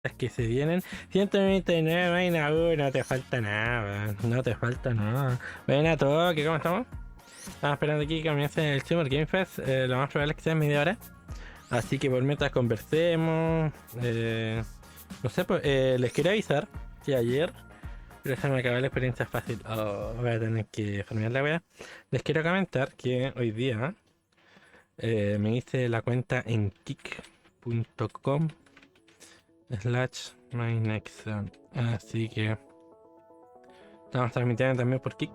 Las que se vienen. 199, vaina, no te falta nada, no te falta nada. Buena todo, ¿qué cómo estamos? Estamos esperando aquí que comience el Summer Game Fest. Lo más probable es que sea en media hora. Así que por mientras conversemos. No sé, pues, les quiero avisar que ayer, pero se me acabó la experiencia fácil. Oh, voy a tener que farmear la wea. Les quiero comentar que hoy día me hice la cuenta en kick.com /MGNXN. Así que estamos transmitiendo también por Kick.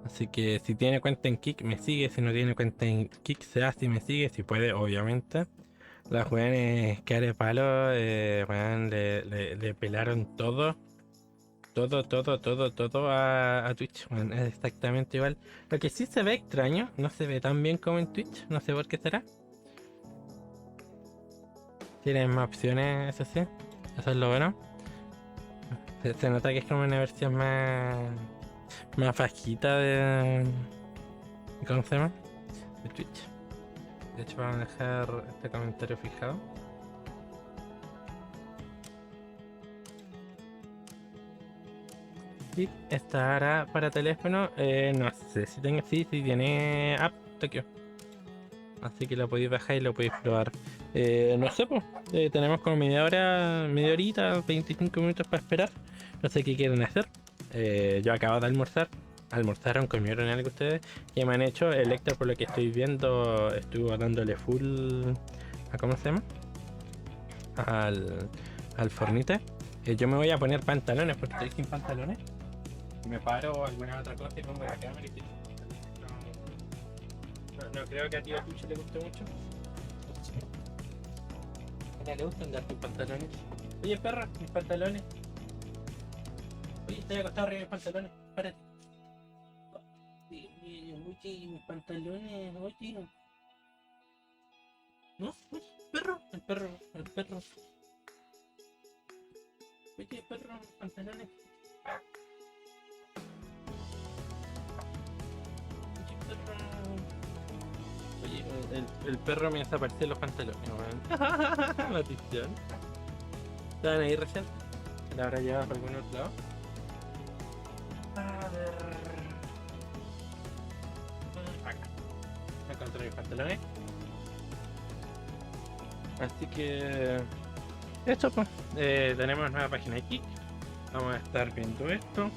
Así que si tiene cuenta en Kick me sigue, si no tiene cuenta en Kick se hace y me sigue, si puede, obviamente. Las weones cara de palo, weón, le pelaron todo. Todo a Twitch, weón, es exactamente igual. Lo que sí se ve extraño, no se ve tan bien como en Twitch, no sé por qué será. Tienen más opciones, eso sí, eso es lo bueno. Se nota que es como una versión más bajita de... ¿Cómo se llama? De Twitch. De hecho, vamos a dejar este comentario fijado. Y estará para teléfono. No sé si tenga, sí, tiene app Tokio. Así que lo podéis bajar y lo podéis probar. No sé, pues. Tenemos como media horita, 25 minutos para esperar. No sé qué quieren hacer. Yo acabo de almorzar. Almorzaron, comieron algo ustedes. ¿Qué me han hecho? El Héctor, por lo que estoy viendo, estuvo dándole full. ¿A cómo se llama? Al, al fornite. Yo me voy a poner pantalones porque estoy sin pantalones. Me paro alguna otra cosa y pongo la cámara y no creo que a tío Tucho le guste mucho. A ella le gusta andar sin pantalones. Oye, perro, mis pantalones. Oye, estoy acostado arriba de mis pantalones. Párate. Oye, mis pantalones, oye. No, oye, perro, el perro. Oye, perro, mis pantalones. Oye, perro. Oye, el perro me desapareció los pantalones, weón. Maldición. ¿Estaban ahí recién? ¿La habrá llevado por algún otro lado? A ver. Acá. Encontré mis pantalones. Así que. Esto, pues. Tenemos nueva página aquí. Vamos a estar viendo esto.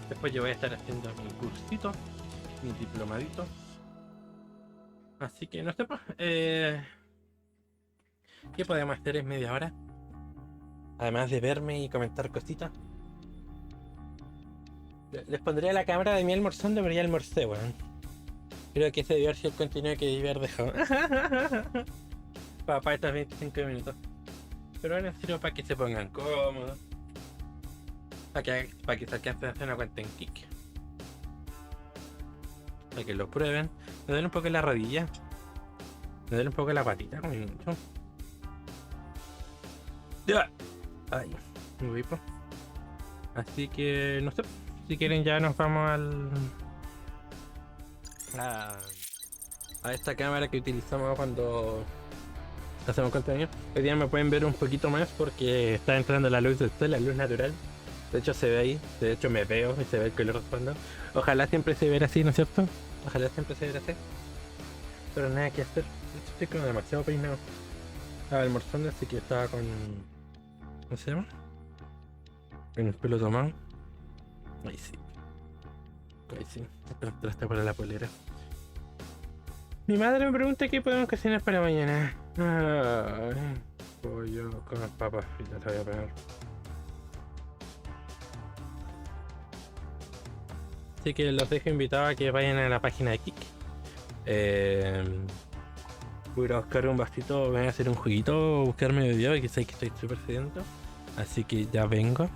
Después yo voy a estar haciendo mi cursito, mi diplomadito. Así que no sé, pues. ¿Qué podemos hacer en media hora? Además de verme y comentar cositas. Les pondría la cámara de mi almorzando, pero ya almorcé, weón. Creo que ese debió haber sido el contenido que debí haber dejado. Para estos 25 minutos. Pero bueno, sirve para que se pongan cómodos. Para que saquen a hacer una cuenta en Kik. Para que lo prueben. Me duele un poco la rodilla. Me duele un poco la patita, como mucho. Ya. Ay, muy vipo. Así que no sé. Si quieren ya nos vamos a, a esta cámara que utilizamos cuando hacemos contenido. Hoy día me pueden ver un poquito más porque está entrando la luz del sol, la luz natural. De hecho se ve ahí, de hecho me veo y se ve el color de fondo. Ojalá siempre se viera así, ¿no es cierto? Ojalá siempre se viera así. Pero nada que hacer. De hecho estoy como demasiado peinado. Estaba almorzando, así que estaba con... ¿Cómo se llama? Con el pelo tomado. Ahí sí. Ahí sí. Contraste para la polera. Mi madre me pregunta qué podemos cocinar para mañana. Ay, pollo con papas fritas, la voy a pegar. Así que los dejo invitados a que vayan a la página de Kik. Voy a ir a buscar un vasito, voy a hacer un juguito, buscarme bebida, que sé que estoy súper sediento. Así que ya vengo.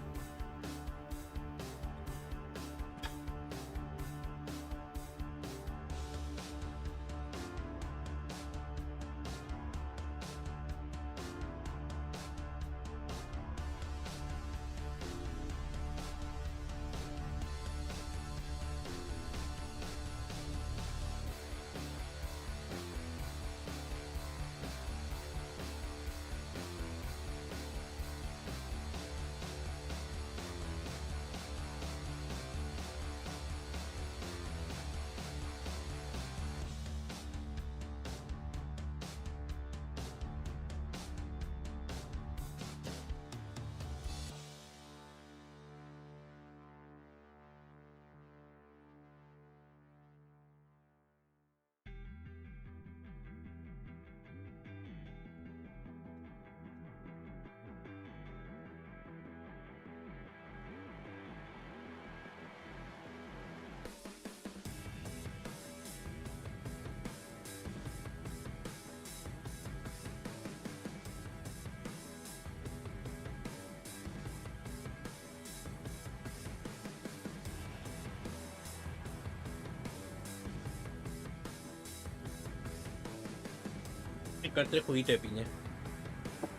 encontré juguito de piña.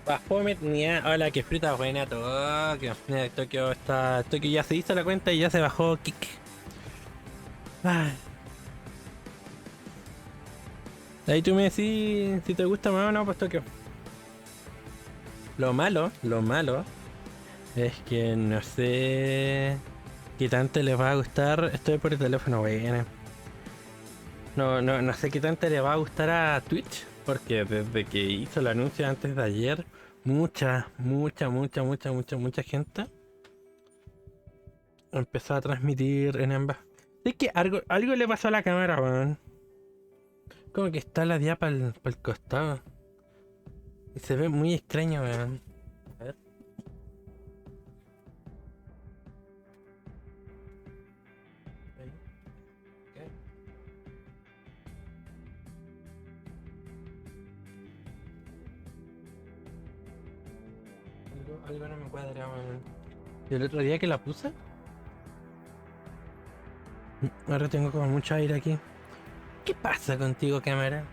Baphomet, hola, que fruta buena, Tokio. Tokio está. Tokio ya se hizo la cuenta y ya se bajó Kik. Ay. Ahí tú me decís si te gusta más o no, pues Tokio. Lo malo es que no sé qué tanto les va a gustar. Estoy por el teléfono, bueno. No sé qué tanto le va a gustar a Twitch, porque desde que hizo el anuncio antes de ayer, mucha gente empezó a transmitir en ambas. Es que algo le pasó a la cámara, weón. Como que está la dia para el costado. Y se ve muy extraño, weón. A ver. Ahí. Ok. Algo no me cuadra, weón. Y el otro día que la puse, ahora tengo como mucho aire aquí. ¿Qué pasa contigo, cámara?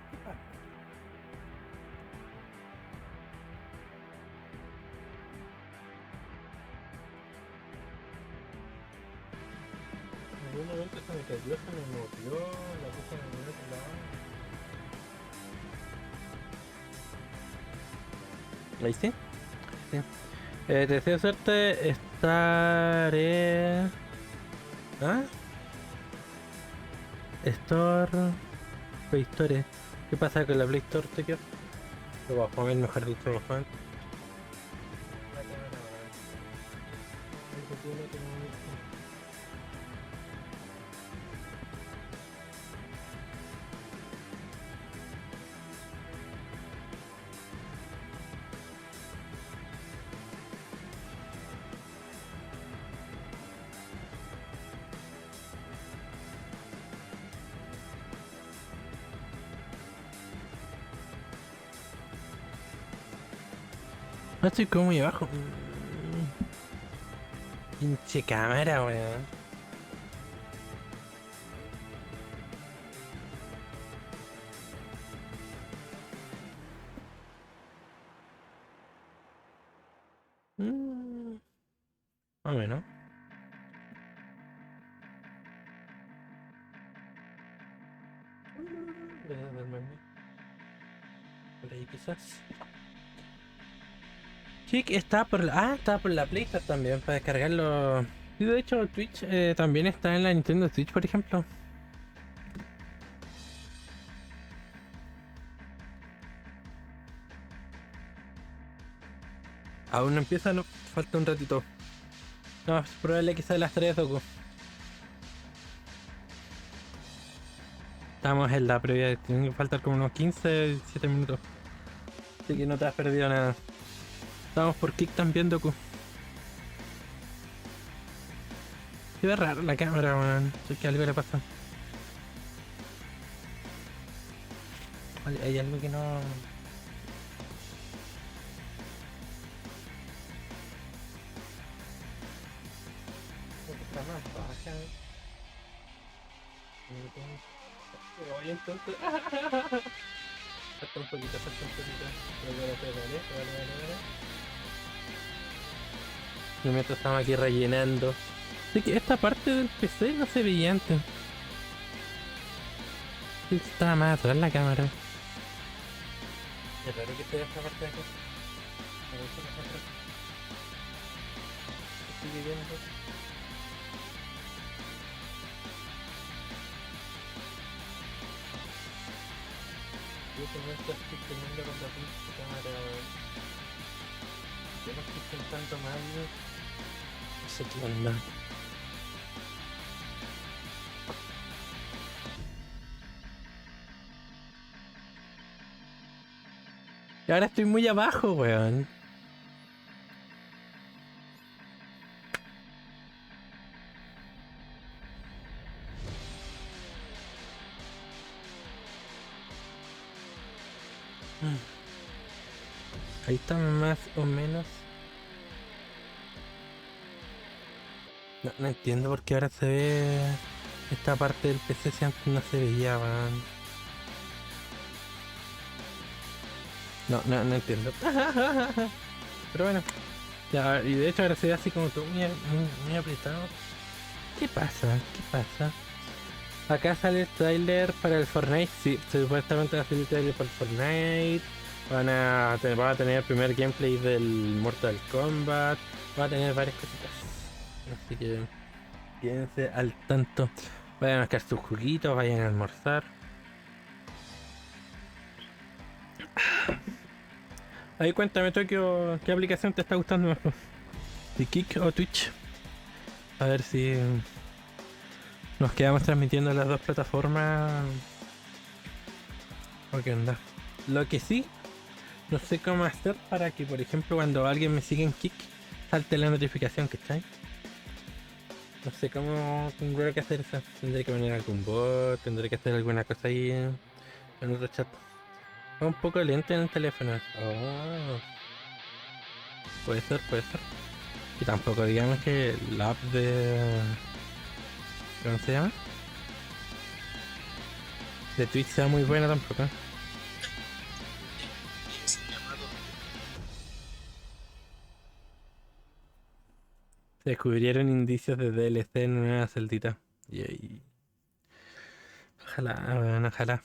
En algún momento se me cayó, se me movió, la puse en algún otro lado. ¿Ahí sí? Sí. Te deseo suerte, estaré... ¿Ah? Store... Play Store. ¿Qué pasa con la Play Store, te quiero? Lo voy a poner mejor dicho, lo voy a poner. No estoy como muy abajo. Pinche cámara, weón. Más o menos. Por ahí quizás. Sí, que está por la... Ah, está por la Play Store también, para descargarlo. Y de hecho Twitch también está en la Nintendo Switch, por ejemplo. Aún no empieza, no. Falta un ratito. No, es probable que sea las 3, Doku. Estamos en la previa, tienen que faltar como unos 15, 17 minutos. Así que no te has perdido nada. Estamos por Kick también, Doku. Se ve raro la cámara, weón. Sé que algo le pasa. Hay algo que no... Está más baja. Pero voy entonces. Falta un poquito, falta un poquito. Vale. Y mientras estamos aquí rellenando. Sé que esta parte del PC no se veía antes. Estaba más atrás la cámara. Es raro que esté esta parte de aquí. Me gusta más atrás. Sigue viendo. Yo no estoy teniendo con la pinche cámara. Yo no estoy intentando mal. No sé qué onda. Y ahora estoy muy abajo, weón. Ahí está más o menos. No entiendo por qué ahora se ve esta parte del PC si antes no se veía, weón. No entiendo. Pero bueno. Ya, y de hecho ahora estoy así como tú, muy apretado. ¿Qué pasa? ¿Qué pasa? Acá sale el trailer para el Fortnite. Sí, supuestamente va a salir el trailer para el Fortnite. Va a tener el primer gameplay del Mortal Kombat. Va a tener varias cositas. Así que quédense al tanto. Vayan a buscar sus juguitos, vayan a almorzar. Ahí cuéntame, Tokio, ¿qué aplicación te está gustando más? ¿De Kick o Twitch? A ver si nos quedamos transmitiendo en las dos plataformas. ¿O qué onda? Lo que sí, no sé cómo hacer para que, por ejemplo, cuando alguien me sigue en Kick, salte la notificación, ¿cachai? No sé cómo tendré que hacer eso. Tendré que poner algún bot, tendré que hacer alguna cosa ahí en otro chat. Va un poco lento en el teléfono. Oh, puede ser, puede ser. Y tampoco digamos que la app de... ¿Cómo se llama? De Twitch sea muy buena tampoco. Se descubrieron indicios de DLC en una nueva celdita. Y ojalá, bueno, ojalá.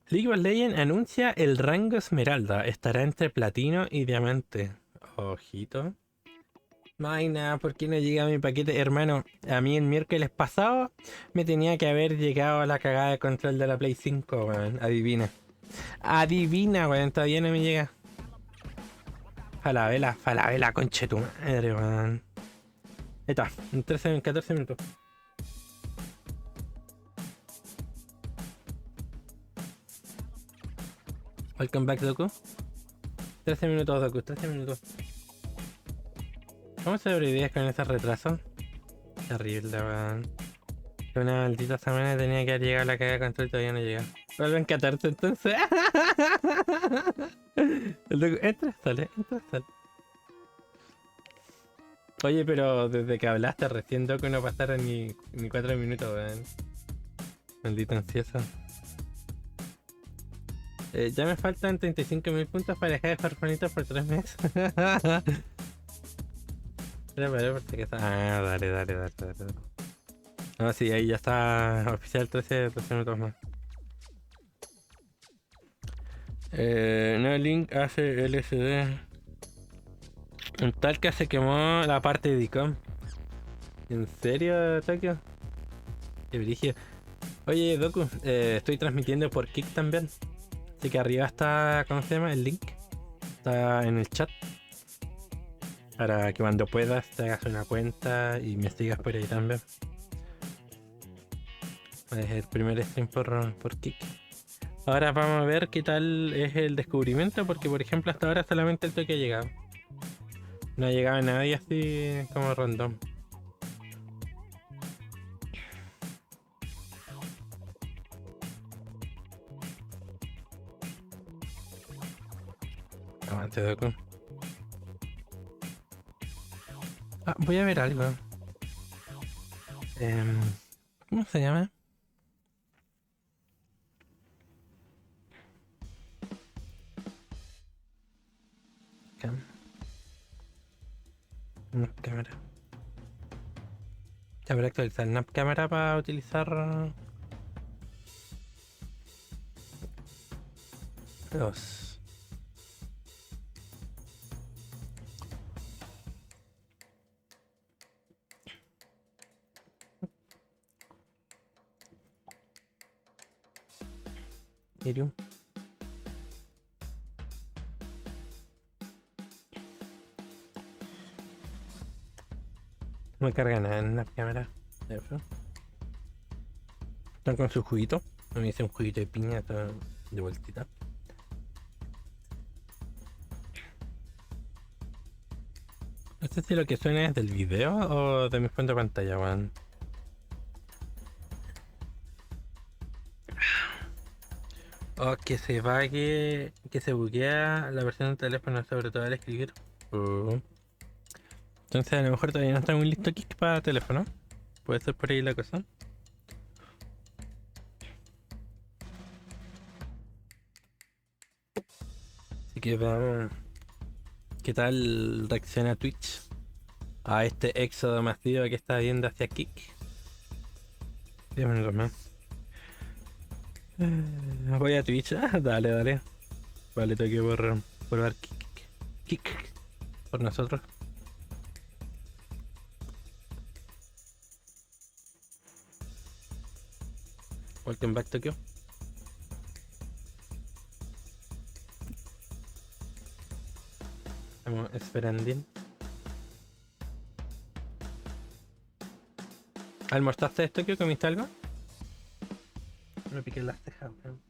League of Legends anuncia el rango Esmeralda. Estará entre platino y diamante. Ojito. Maina, ¿por qué no llega mi paquete? Hermano, a mí el miércoles pasado me tenía que haber llegado a la cagada de control de la Play 5, weón. Adivina. Adivina, weón. Todavía no me llega. Falabella, conche tu madre, weón. Ahí está, en 14 minutos. Welcome back, Doku. 13 minutos, Doku, 13 minutos. ¿Cómo sobrevivías con ese retraso? Terrible, weón. Una maldita semana tenía que haber llegado a la caga de control y todavía no llega. Vuelven 14 entonces. El Doku, entra, sale. Oye, pero desde que hablaste recién, Doku, no pasaron ni 4 minutos, weón. Maldito ansioso. Ya me faltan 35.000 puntos para dejar de jugar Juanitos por 3 meses. Espera, porque está... Ah, dale. No, sí, ahí ya está oficial 13 minutos más. No link hace LSD. Un tal que se quemó la parte de DICOM. ¿En serio, Tokio? Qué brígido. Oye, Doku, estoy transmitiendo por Kick también. Así que arriba está, ¿cómo se llama? El link. Está en el chat. Para que cuando puedas te hagas una cuenta y me sigas por ahí también. Es el primer stream por Kick. Ahora vamos a ver qué tal es el descubrimiento, porque por ejemplo hasta ahora solamente el Toque ha llegado. No ha llegado nadie así como random. Avance, Doku. Ah, voy a ver algo. ¿Cómo se llama? Snap cámara. Ya habrá actualizar Snap cámara para utilizar los. Irium. No me carga nada en la cámara. Están con su juguito. Me hice un juguito de piña de vueltita. No sé si lo que suena es del video o de mi fuente de pantalla, weón. O que se vague, que se buguea la versión del teléfono, sobre todo al escribir. Entonces a lo mejor todavía no está muy listo Kick para teléfono. Puede ser por ahí la cosa. que veamos qué tal reacciona Twitch a este éxodo masivo que está viendo hacia Kick. 10 minutos más. Voy a Twitch. Dale, dale. Vale, tengo que por ver Kick por nosotros. Welcome back, Tokyo. Estamos esperando. ¿Almorzaste esto? ¿Que comiste algo? Me piqué las cejas, weón.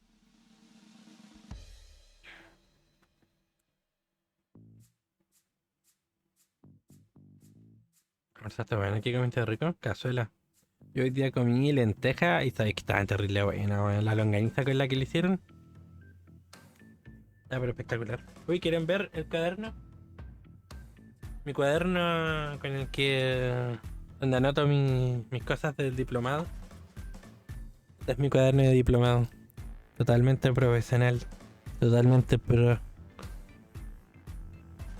¿Almorzaste bueno? ¿Qué comiste rico? Cazuela. Yo hoy día comí lenteja y sabéis que estaba terrible buena, weón. La longaniza con la que le hicieron. Ah, pero espectacular. Uy, ¿quieren ver el cuaderno? Mi cuaderno con el que... donde anoto mis cosas del diplomado. Este es mi cuaderno de diplomado. Totalmente profesional. Totalmente pro.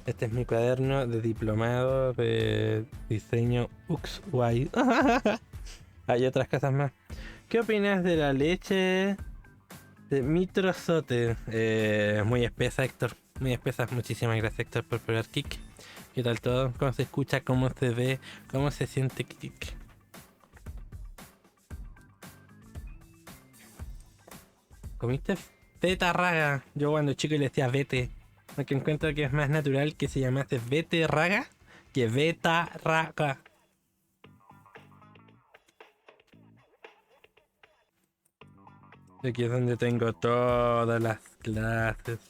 Este es mi cuaderno de diplomado de diseño UX/UI. Hay otras cosas más. ¿Qué opinas de la leche de mitrozote? Muy espesa, Héctor. Muy espesa. Muchísimas gracias, Héctor, por probar Kick. ¿Qué tal todo? ¿Cómo se escucha? ¿Cómo se ve? ¿Cómo se siente Kick? ¿Comiste feta raga? Yo cuando chico le decía vete. Porque encuentro que es más natural que se llamase vete raga que beta raga. Aquí es donde tengo todas las clases.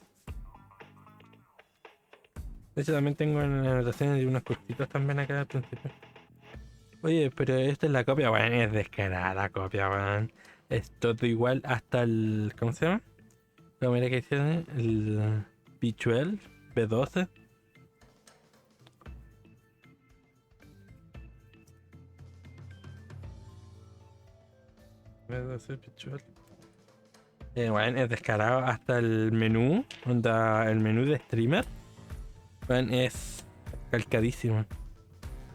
De hecho también tengo en las anotaciones de unos cursitos también acá al principio. Oye, pero esta es la copia, weón, es descarada la copia, weón. Es todo igual hasta el... ¿cómo se llama? Pero mira que hicieron el B12, B12. B12, B12. Bueno, es descarado hasta el menú, onda, el menú de streamer. Bueno, es calcadísimo.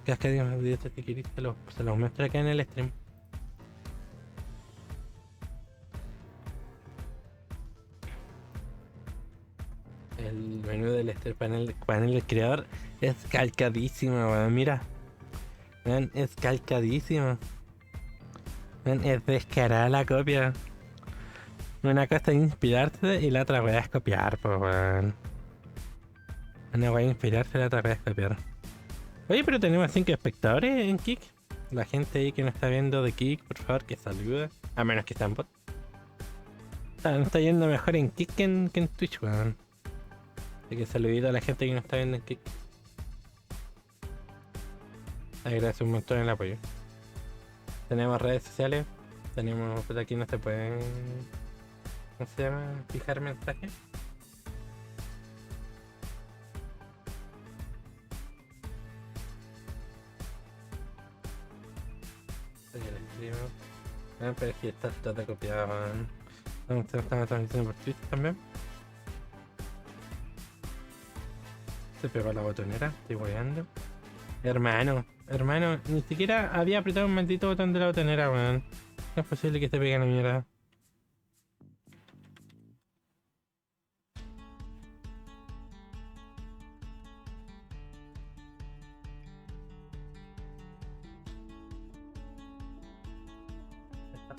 Cascadísimo, los videos que queréis se los muestro acá en el stream. El menú del panel del creador es calcadísimo, weón, mira. Weón, es calcadísimo. Weón, es descarada la copia. Una cosa es inspirarse y la otra weá es copiar, pues weón. Una weá es inspirarse y la otra weá es copiar. Oye, pero tenemos 5 espectadores en Kick. La gente ahí que nos está viendo de Kick, por favor, que saluda. A menos que estén bot. Nos está yendo mejor en Kick que en Twitch, weón. Así que saludito a la gente que nos está viendo en Kick. Agradezco un montón el apoyo. Tenemos redes sociales. Tenemos, pues aquí no se pueden... ¿cómo se llama? Fijar mensajes. Pero si está todo copiado, man. Estamos transmitiendo por Twitch también. Se pegó la botonera, estoy guayando. Hermano, ni siquiera había apretado un maldito botón de la botonera, weón. No es posible que se pegue la mierda.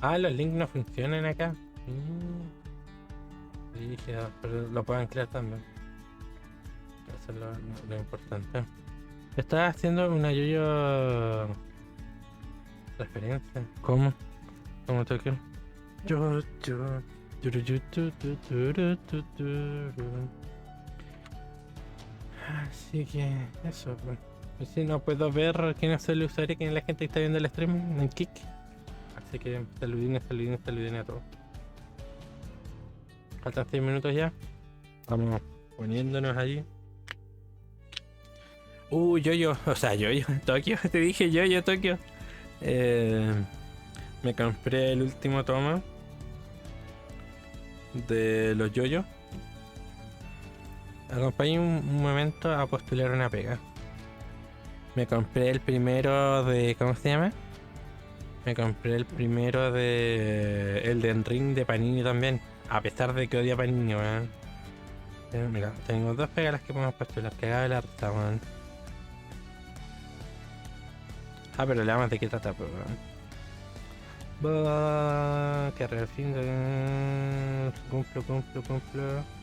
Ah, los links no funcionan acá. Rígido, pero lo pueden crear también. Eso es lo importante. Estaba haciendo una yo referencia. ¿Cómo? ¿Cómo toque? Yo. Así que eso, pues. Si no puedo ver quién es el usuario, quién es la gente que está viendo el stream en Kick. Así que saludines a todos. Faltan 6 minutos ya. Vamos poniéndonos allí. Yo, o sea, yo, Tokio, te dije yo, Tokio. Me compré el último tomo de los yoyos. Acompañé un momento a postular una pega. Me compré el primero de... ¿Cómo se llama? Me compré el primero de... Elden Ring de Panini también. A pesar de que odia Panini, weón. Mira, tengo dos pegas las que podemos postular. Cagada de la risa, weón. Ah, pero le damos de qué trata, pues, weón. Que al fin cumplo.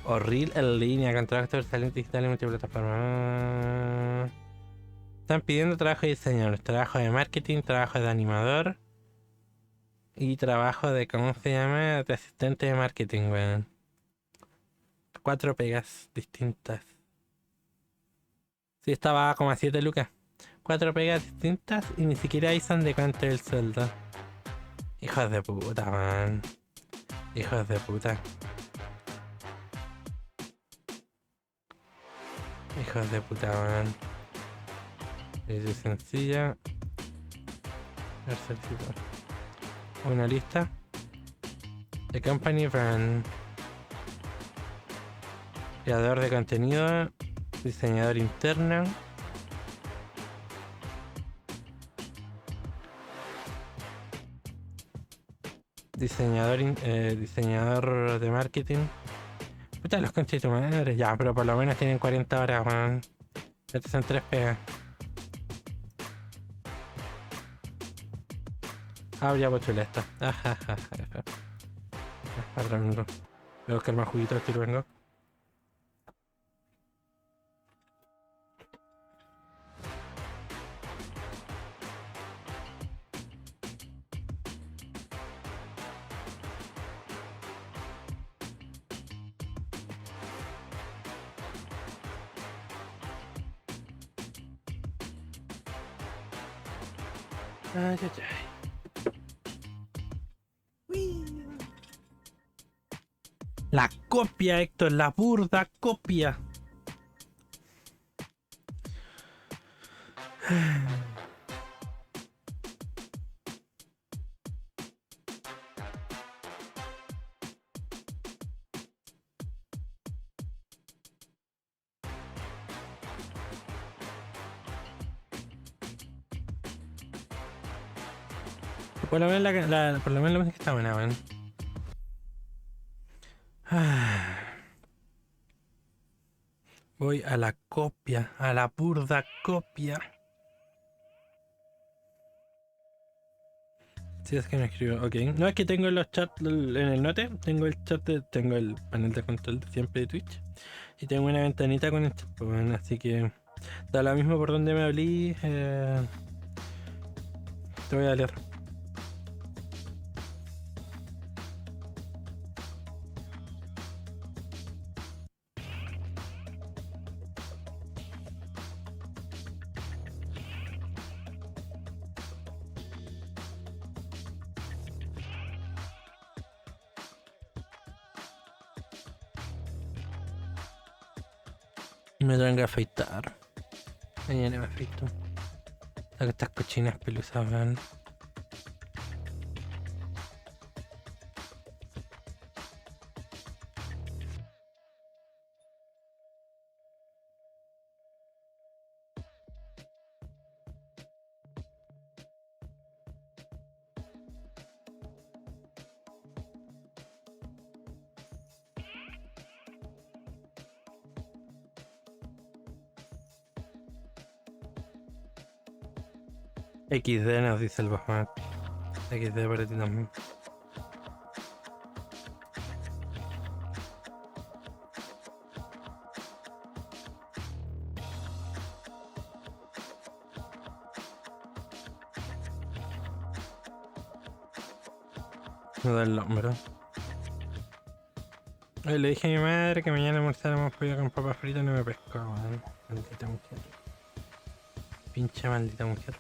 Horrible en línea, con trabajo sobresaliente digital en multiplataforma. Están pidiendo trabajo de diseñador, trabajo de marketing, trabajo de animador y trabajo de, ¿cómo se llama? De asistente de marketing, weón. 4 pegas distintas. Sí, estaba como a 7 lucas. 4 pegas distintas y ni siquiera avisan de cuánto es el sueldo. Hijos de puta, man. Hijos de puta. Hijos de puta, man. Es sencilla. Una lista. The Company Brand. Creador de contenido. Diseñador interno. Diseñador de marketing. Puta, los conches de tu madre. Ya, pero por lo menos tienen 40 horas, man. Estas son 3 pegas. Ah, ya postulé esta. Ajajaja. Voy a buscar más juguitos que vengo. Ay, ay, ay. La copia, Héctor, la burda copia. Por lo menos por lo menos la música está buena, weón. Voy a la copia, a la burda copia. Si es que me escribo, ok. No, es que tengo los chats en el note, tengo el chat, tengo el panel de control de siempre de Twitch. Y tengo una ventanita con el chat, pues, bueno, así que da lo mismo por donde me hablé. Te voy a leer. Me tengo que afeitar. Mañana me afeito. Saco estas cochinas pelusas, weón. XD nos dice el Batman. XD para ti también. No da el hombro. Le dije a mi madre que mañana almorzáramos pollo con papas fritas y no me pescó, weón. Maldita mujer. Pinche maldita mujer.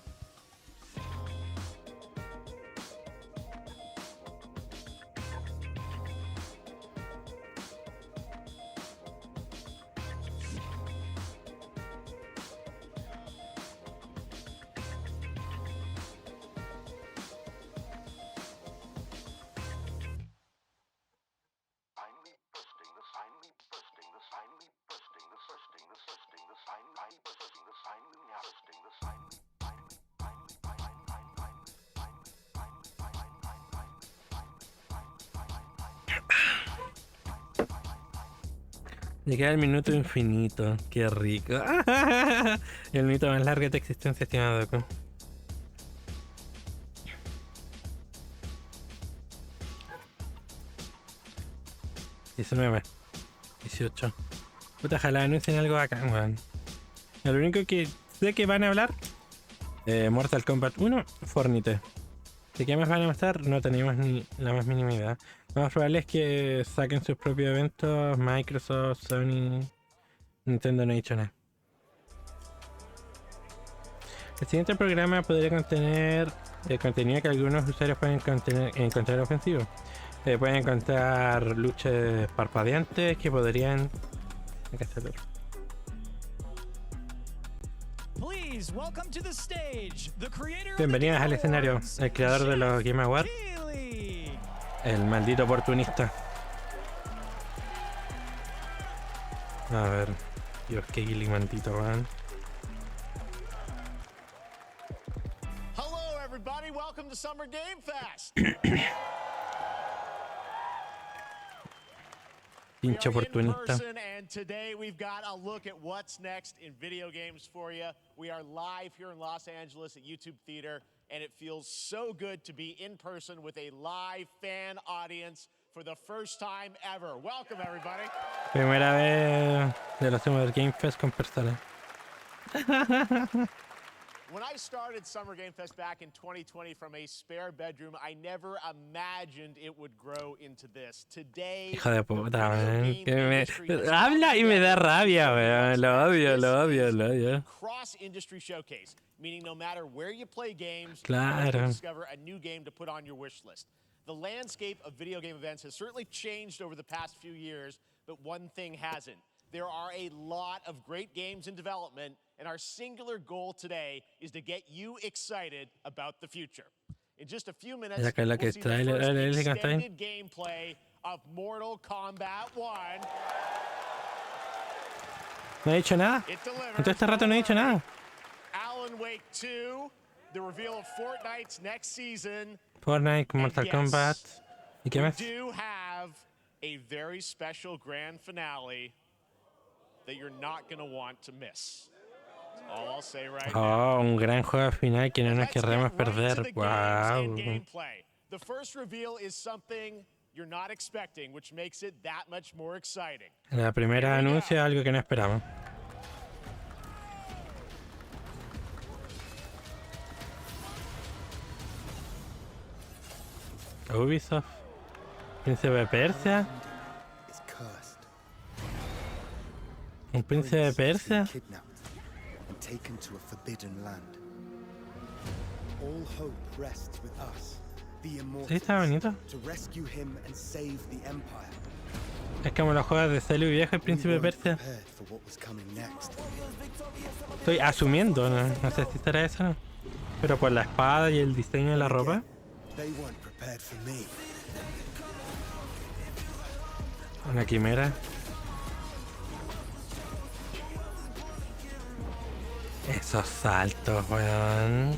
Llegué al minuto infinito. Qué rico. El minuto más largo de tu existencia, estimado Doku. 19, 18. Puta, ojalá anuncien algo acá, weón. Lo único que sé que van a hablar, Mortal Kombat 1, Fornite. ¿De qué más van a mostrar? No tenemos ni la más mínima idea. Lo más probable es que saquen sus propios eventos, Microsoft, Sony, Nintendo no ha dicho nada. El siguiente programa podría contener contenido que algunos usuarios pueden encontrar ofensivo. Pueden encontrar luchas parpadeantes que podrían... Acá está el otro. Bienvenidos al escenario, el creador de los Game Awards, el maldito oportunista. A ver, Dios, qué guilimantito, weón. Hello, everybody. Welcome to Summer Game Fest. Pinche oportunista. And today we've got a look at what's next in video games for you. We are live here in Los Angeles at YouTube Theater, and it feels so good to be in person with a live fan audience for the first time ever. Welcome, everybody. Primera vez de los Summer Game Fest con personas. When I started Summer Game Fest back in 2020 from a spare bedroom, I never imagined it would grow into this. Today, Hijo de puta, weón. Habla y me da rabia, weón. Lo odio, lo odio, lo odio. Cross-industry showcase, meaning no matter where you play games, Claro. you can discover a new game to put on your wish list. The landscape of video game events has certainly changed over the past few years, but one thing hasn't. There are a lot of great games in development, and our singular goal today is to get you excited about the future. In just a few minutes, we'll see the first extended gameplay of Mortal Kombat 1. No he dicho nada. En todo este rato no he dicho nada. Alan Wake 2, the reveal of Fortnite's next season. Fortnite, Mortal Kombat. ¿Y qué más? We do have a very special grand finale that you're not going to want to miss. That's all I'll say right now. Un gran juego final que no nos querremos perder. Wow. The first reveal is something you're not expecting, which makes it that much more exciting. La primera anuncio es algo que no esperamos. Ubisoft, Príncipe de Persia. Un príncipe de Persia. Sí, está bonito. Es como los juegos de Celu viejo, el príncipe de Persia. Estoy asumiendo, no sé si será eso, ¿no? Pero por la espada y el diseño de la ropa. Una quimera. Esos saltos, weón.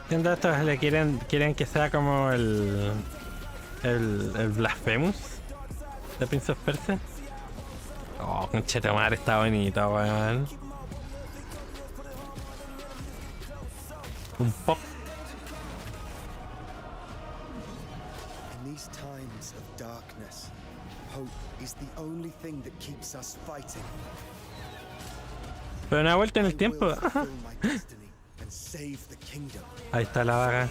Siendo estos le quieren que sea como el Blasphemous de Prince of Persia. Oh, conchetumare, está bonito, weón. Un pop. In these times of darkness, hope is the only thing that keeps us fighting. Pero una vuelta en el tiempo. Ahí está la vaga.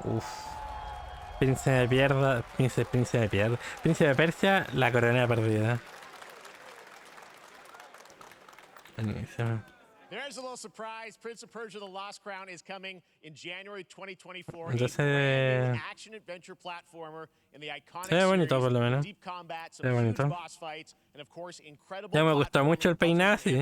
Uff. Príncipe de Pierda. Príncipe de Pierda. Príncipe de Persia, la corona perdida. Buenísimo. There's a little surprise. Prince of Persia: The Lost Crown is coming in January 2024. Entonces, action adventure platformer in the iconic se ve bonito por lo menos. deep combat, Se ve bonito. boss fights, and of course incredible. Ya me gustó mucho el peinado así,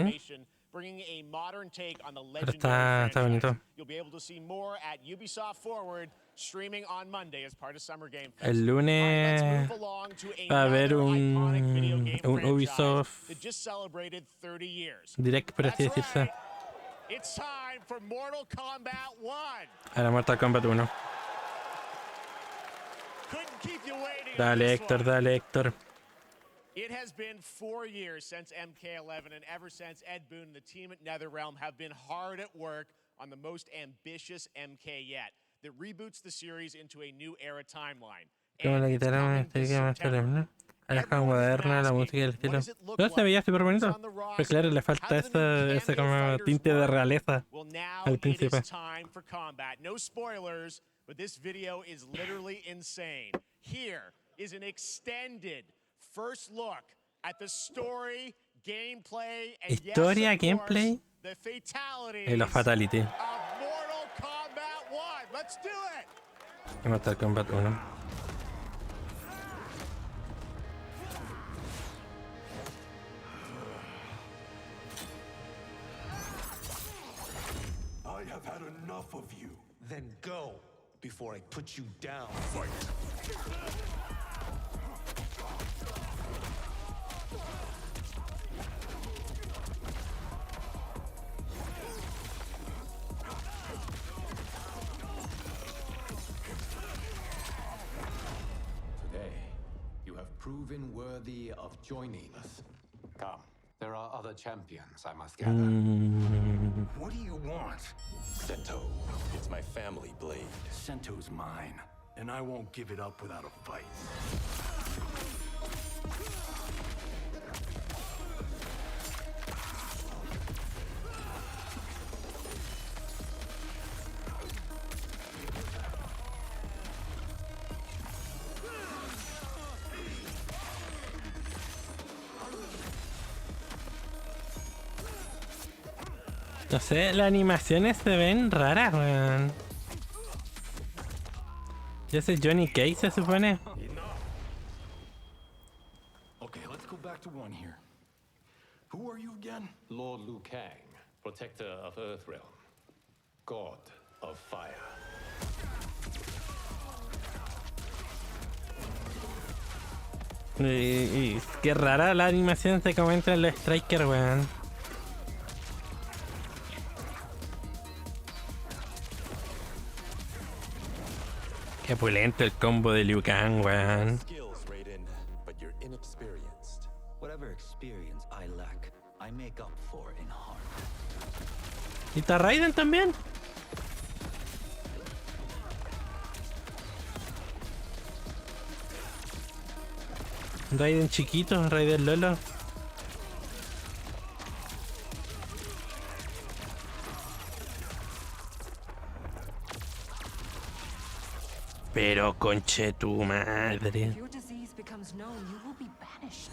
bringing a modern take on the pero está bonito. You'll be able to see more at Ubisoft Forward streaming on Monday as part of Summer Game Fest. El All right, let's lunes move along to va a haber another iconic video game un franchise Ubisoft that just celebrated 30 years. Direct, por así That's decirse. right. It's time for Mortal Kombat 1. A la Mortal Kombat 1. Couldn't keep you waiting on Dale, this Héctor, one. dale, Héctor. It has been 4 years since MK11, and ever since, Ed Boon and the team at NetherRealm have been hard at work on the most ambitious MK yet that reboots the series into a new era timeline. Como la And it's guitarra coming this estética más September. solemne. La caja Everyone has been moderna, la asking, música y el what estilo. does it look Todo se like? veía súper Who's bonito. on the Pero claro, le roster? falta How do the new ese cameo como fighters tinte de work? realeza Well, now al it príncipe. is time for combat. No spoilers, but this video is literally insane. Here is an extended first look at the story, gameplay, and Historia, yes, of gameplay course, the fatalities y los fatality. of Mortal Kombat 1. Let's do it. Mortal Kombat 1. I have had enough of you. Then go before I put you down. Fight. Today, you have proven worthy of joining us. Come, there are other champions I must gather. What do you want? Sento, it's my family blade. Sento's mine, and I won't give it up without a fight. No sé, las animaciones se ven raras, weón. ¿Y ese Johnny Cage se supone? Okay, let's go back to one here. Who are you again? Lord Liu Kang, protector of Earthrealm, god of fire. Y qué rara la animación se comenta en los Striker, weón. Qué pulento el combo de Liu Kang, weón. Skills, Raiden, but you're inexperienced. Whatever experience I lack, I make up for in heart. ¿Y está Raiden también? Raiden chiquito, Raiden Lolo. Pero conche tu madre. If your disease becomes known, you will be banished.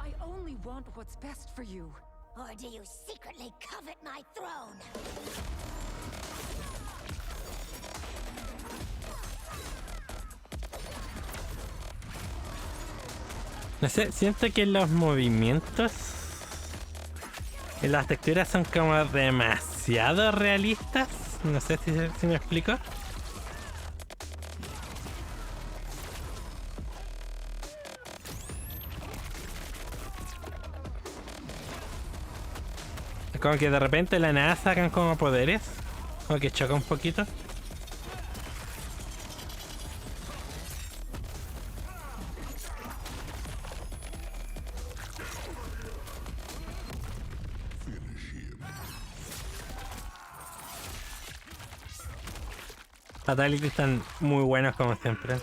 I only want what's best for you. Or do you secretly covet my throne? No sé, siento que los movimientos y las texturas son como demasiado realistas. No sé si me explico. Es como que de repente de la nada sacan como poderes. Como que choca un poquito. Fatality están muy buenos como siempre.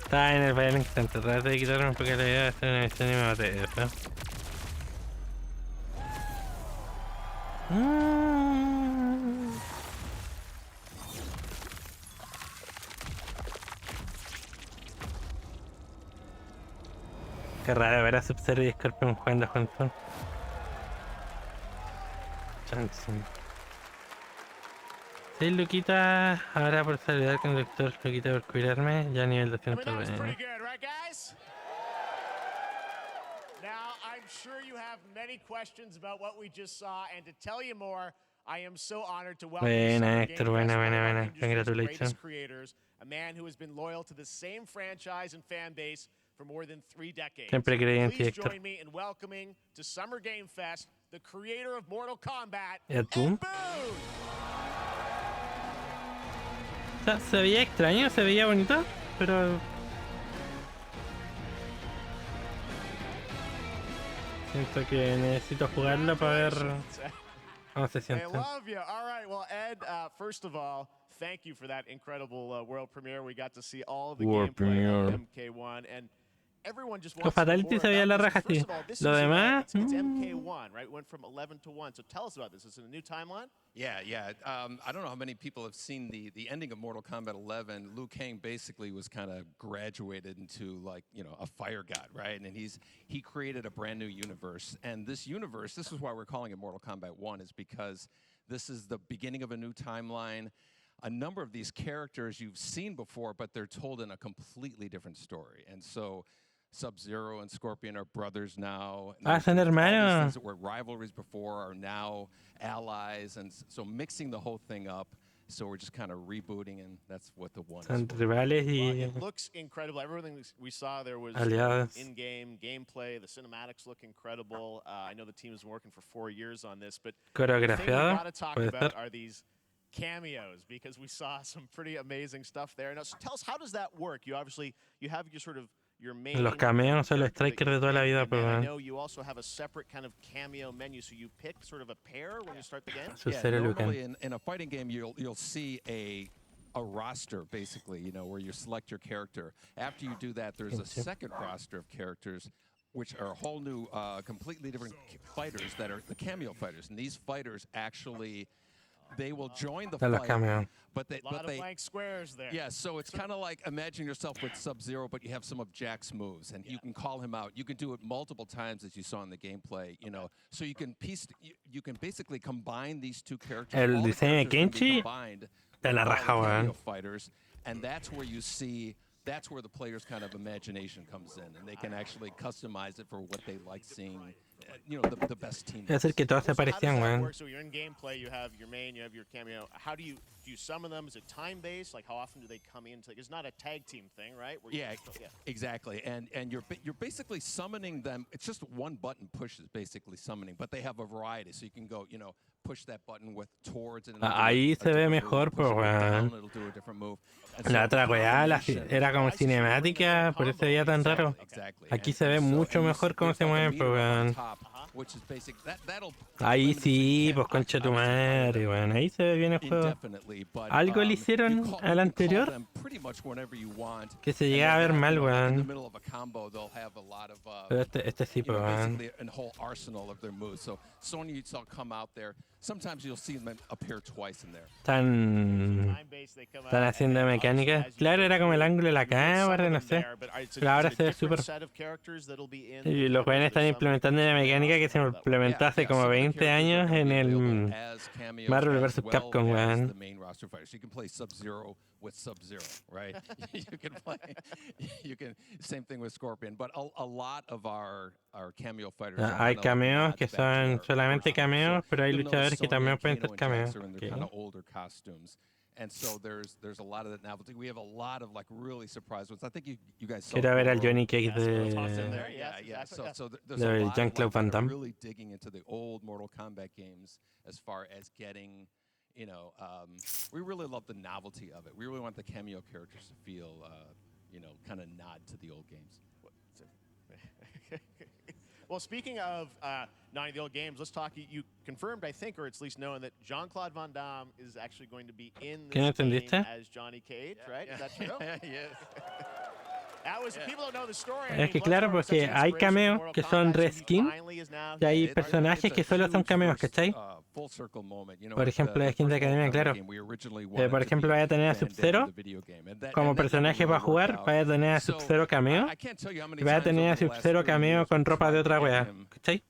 Está en el baile instante. Trate de quitarme un poco la idea de hacer una misión y me maté eso. Qué raro ver a Sub-Zero y Scorpion jugando juntos. Sí, Luquita, ahora por saludar con el doctor Luquita por cuidarme, ya nivel I mean, that was 220. pretty good, right, guys? Now, I'm sure you have many questions about what we just saw, and to tell you more, I am so honored to welcome Buena, Summer Héctor, Game buena, Fest, one buena, of our buena. industry's Congratulations. greatest creators, a man who has been loyal to the same franchise and fan base for more than 3 decades. Siempre creí en ti, Please Héctor. join me in welcoming to Summer Game Fest the creator of Mortal Kombat, ¿Y a tú? Ed Boon. O sea, se veía extraño, se veía bonito, pero... Siento que necesito jugarlo para ver cómo se I siente. love you. All right, well, Ed, first of all, thank you for that incredible world premiere. We got to see all the World gameplay of premiere. MK1, and everyone just Los wants to know Fatality more se veía about la this. raja, First sí. of all, this Lo is demás, it's MK1, right? It went from 11 to 1. So tell us about this. Is it a new timeline? Yeah. I don't know how many people have seen the ending of Mortal Kombat 11. Liu Kang basically was kind of graduated into a fire god, right? And he created a brand new universe. And this universe, this is why we're calling it Mortal Kombat 1, is because this is the beginning of a new timeline. A number of these characters you've seen before, but they're told in a completely different story. And so Sub-Zero and Scorpion are brothers now. Son All these hermanos. things that were rivalries before are now allies, and so mixing the whole thing up. So we're just kind of rebooting, and that's what the one Son is for. rivales Well, y it looks incredible. Everything we saw there was aliados. in-game gameplay. The cinematics look incredible. I know the team has been working for 4 years on this, but the thing we Coreografiado, got to talk puede about ser. are these cameos, because we saw some pretty amazing stuff there. Now, so tell us, how does that work? You have your main Los cameos son los character that strikers you de toda la pick, vida, and pues, then I weón. know you also have a separate kind of cameo menu, so you pick sort of a pair when you start the game? Sub-Zero, Liu Kang. Normally in a fighting game, you'll see a roster, basically, where you select your character. After you do that, there's a second roster of characters, which are a whole new, completely different fighters that are the cameo fighters. And these fighters actually, they will join the De los fight, cameos. but A lot of blank squares there. yeah, so it's kind of like imagine yourself with Sub-Zero, but you have some of Jack's moves, and you can call him out. You can do it multiple times, as you saw in the gameplay. So you can you can basically combine these two characters. El All the diseño de characters can be Kenshi combined de la with all the raja, cameo weón. fighters, and that's where you see. That's where the player's kind of imagination comes in, and they can actually customize it for what they like seeing. The best team. Es decir, que todos se So how does parecían, that weón. work? So you're in gameplay, you have your main, you have your cameo. How do you summon them? Is it time-based? Like, how often do they come in? It's not a tag team thing, right? Where Yeah, exactly. And you're basically summoning them. It's just one button push is basically summoning, but they have a variety. So you can go, push that button with towards and Ahí se ve mejor, pues, weón. it'll do a different move. La otra weá era como cinemática, por eso se veía tan raro. Exactly. Aquí se ve mucho mejor cómo se mueven, pues, weón. Which is basic. That'll Ahí sí, pues concha tu madre, weón. Ahí se ve bien el juego. indefinitely, but Algo le you hicieron call- al you anterior call them pretty much whenever you want. que se And llegaba a they'll ver have, mal, like, in the weón. middle of a combo, they'll have a lot of Pero este sí, pues, weón. basically a whole arsenal of their moves. So Sonya saw come out there. Sometimes you'll see them appear twice in there. Están haciendo mecánicas. Claro, era como el ángulo de la cámara, no sé. Pero ahora se ve súper. Y los jóvenes están implementando una mecánica que se implementó hace como 20 años en el Marvel vs. Capcom, weón. The main roster fighters. You can play Sub-Zero with Sub-Zero, right? you can same thing with Scorpion, but a lot of our cameo fighters. Hay cameos que son solamente cameos, pero hay luchadores que también pueden ser cameos. Kind of older costumes. And so there's a lot of that novelty. We have a lot of really surprise ones. I think you guys saw. Quiero ver al Johnny Cage Yeah. So there's a de lot Jean-Claude of Van that are Damme. really digging into the old Mortal Kombat games as far as getting, we really love the novelty of it. We really want the cameo characters to feel, kind of nod to the old games. Well, speaking of not the old games, let's talk. You confirmed, I think, or it's at least known, that Jean-Claude Van Damme is actually going to be in ¿Qué no this game entendiste? as Johnny Cage, right? Is that true? Yes. People don't know the story. Es que claro, porque hay cameos que son reskin y hay personajes que solo son cameos, ¿cachai? Full circle moment. Por ejemplo, skins de academia, claro. Por ejemplo, vaya a tener a Sub-Zero como personaje para jugar, vaya a tener a Sub-Zero cameo y vaya a tener a Sub-Zero cameo con ropa de otra wea, ¿cachai?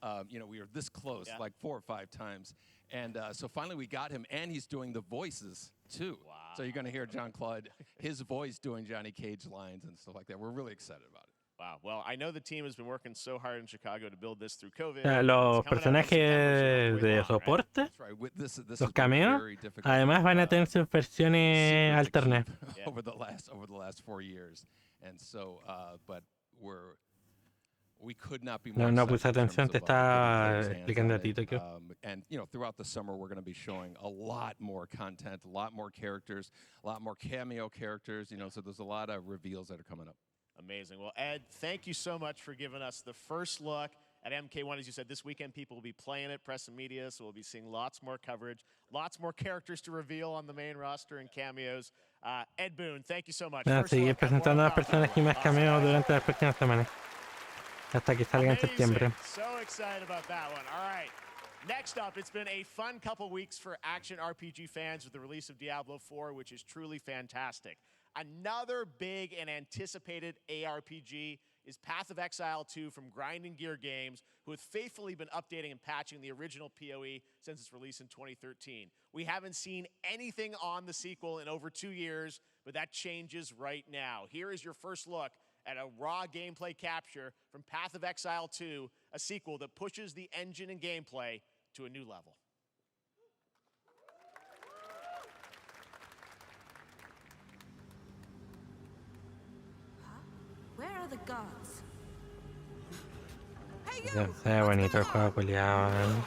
We were this close, like 4 or 5 times. And so finally we got him, and he's doing the voices too. Wow. So you're going to hear Jean-Claude, his voice doing Johnny Cage lines and stuff like that. We're really excited about it. Wow. Well, I know the team has been working so hard in Chicago to build this through O COVID. sea, It's los coming out in September, so you personajes don't have to wait de long, right? soporte, That's right. This los has been cameos, very difficult. además van a tener sus versiones secret to alternas. keep Yeah. over the last 4 years, and so but we could not be more No excited puse in terms atención, te of, getting estaba players' hands explicando on a ti, it. Tokyo. And throughout the summer, we're going to be showing a lot more content, a lot more characters, a lot more cameo characters. So there's a lot of reveals that are coming up. Amazing. Well, Ed, thank you so much for giving us the first look at MK1. As you said, this weekend people will be playing it, press and media, so we'll be seeing lots more coverage, lots more characters to reveal on the main roster and cameos. Ed Boon, thank you so much. Van a First seguir look at presentando a Mortal más personas Kombat. y más Awesome. cameos durante las próximas semanas. Hasta que salga en septiembre. Amazing. So excited about that one. All right. Next up, it's been a fun couple weeks for action RPG fans with the release of Diablo 4, which is truly fantastic. Another big and anticipated ARPG is Path of Exile 2 from Grinding Gear Games, who have faithfully been updating and patching the original PoE since its release in 2013. We haven't seen anything on the sequel in over 2 years, but that changes right now. Here is your first look at a raw gameplay capture from Path of Exile 2, a sequel that pushes the engine and gameplay to a new level. Where are the gods? Hey, Ya, you! se ve bonito el juego culiado, man.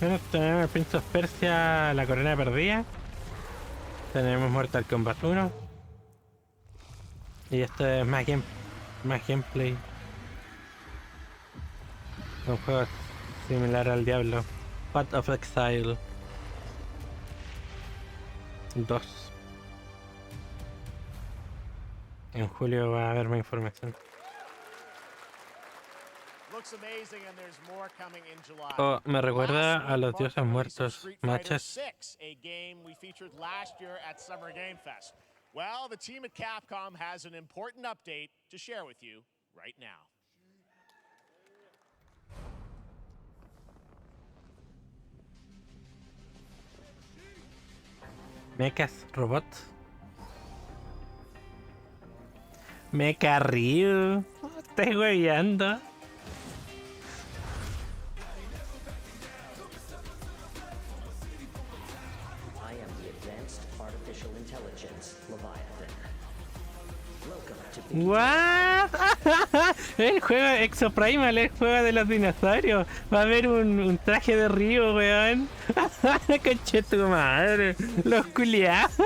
Bueno, tenemos el Prince of Persia, la corona perdida. Tenemos Mortal Kombat 1. Y esto es más gameplay. Un juego similar al Diablo. Path of Exile 2. En julio va a haber más información. Looks amazing, and there's more coming in July. Oh, me recuerda Last a los week dioses marked the release of muertos, Street Fighter machas. 6, a game we featured last year at Summer Game Fest. Well, the team at Capcom has an important update to share with you right now. Mechas, robots. Mecha Ryu. Estás hueveando. I am the advanced artificial intelligence Leviathan. Welcome to What? El juego Exoprimal, el juego de los dinosaurios. Va a haber un traje de Ryu, weón. Conche tu madre. Los culiados.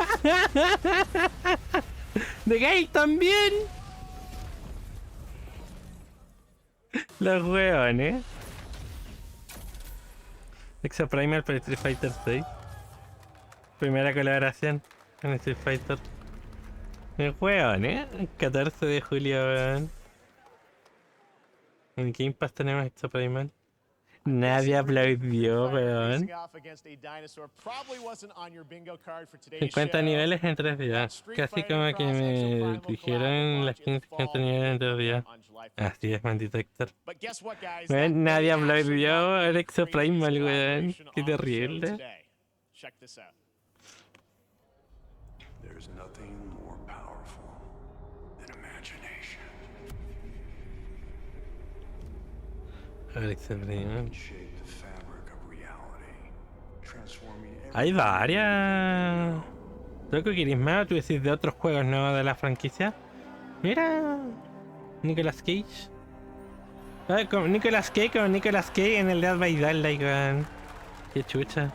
De Gale también. Los weones. Exoprimal para Street Fighter 6. Primera colaboración con Street Fighter. El weón, el 14 de julio, weón. En Game Pass tenemos Exoprimal. Nadie aplaudió, weón. 50 niveles en 3 días. Casi como que me dijeron las 15 niveles en 3 días. Así es, maldito Héctor. Weón, nadie aplaudió el Exoprimal, weón. Qué terrible. There's nothing more powerful than imagination. A ver, Exoprimal. Shape the fabric of reality, transforming Hay varias. Creo que queréis más, tú decís de otros juegos nuevos de la franquicia. Mira, Nicolas Cage. Como Nicolas Cage en el Dead by Daylight, weón. Qué chucha.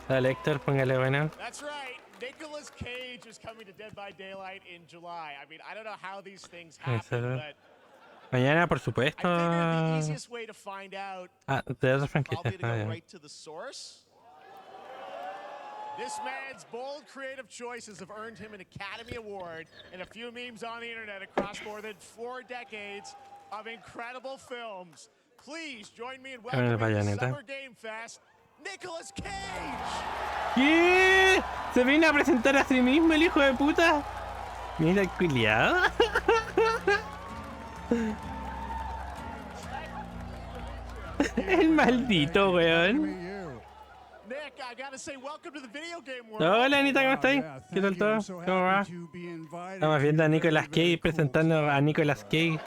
Dale, Héctor, póngale bueno. That's right. Nicolas Cage is coming to Dead by Daylight in July. I mean, I don't know how these things happen, but Mañana, por supuesto. I figured the easiest way to find out De otras franquicias. probably to go right to the source. This man's bold creative choices have earned him an Academy Award and a few memes on the internet across more than 4 decades of incredible films. Please join me in welcoming the Summer Game Fest, Nicolas Cage! ¿Qué? ¿Se viene a presentar a sí mismo el hijo de puta? Mira el culiado. El maldito, weón. Nick, I gotta say, welcome to the video game world. Hola, Anita, ¿cómo estáis? ¿Qué tal todo? ¿Cómo va? Estamos viendo a Nicolas Cage presentando a Nicolas Cage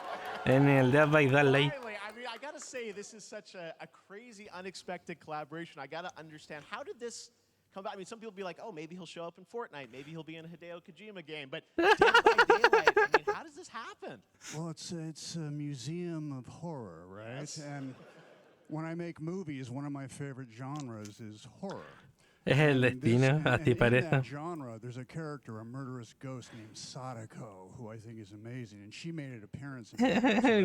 en el Dead by Daylight. Finally, I mean, I gotta say, this is such a crazy, unexpected collaboration. I gotta understand, how did this come about? I mean, some people be like, oh, maybe he'll show up in Fortnite. Maybe he'll be in a Hideo Kojima game. But Dead by Daylight, I mean, how does this happen? Well, it's a museum of horror, right? Yes. And when I make movies, one of my favorite genres is horror. Es el destino, así In parece. that genre, there's a character, a murderous ghost named Sadako, who I think is amazing, and she made an appearance in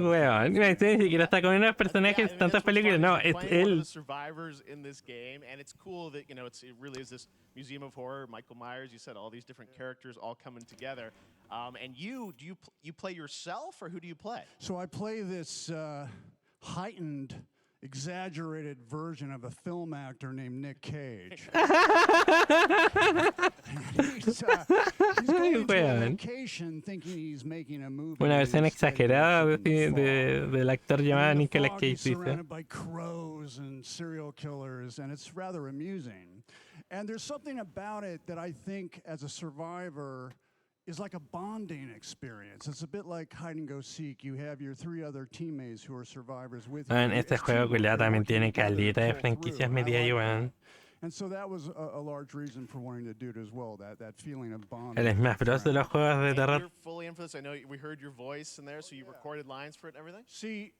Weón, ni siquiera está con unos personajes en tantas películas. No, es One of the él. survivors in this game, and it's cool that, you know, it really is this museum of horror. Michael Myers, you said, all these different characters all coming together. And you play yourself, or who do you play? So I play this heightened, exaggerated version of a film actor named Nick Cage. He's going to a vacation thinking he's making a movie. Una versión exagerada del actor llamado Nicolas Cage, dice. Surrounded by crows and serial killers, and it's rather amusing. And there's something about it that I think, as a survivor, is like a bonding experience. It's a bit like hide and go seek. You have your 3 other teammates who are survivors with you. Este juego culiado también tiene caleta de franquicias media y weón. And so that was a large reason for wanting to do it as well, that feeling of bonding. El Smash Bros de los juegos de terror. You're fully in for this. I know we heard your voice in there, so you recorded lines for it and everything? See,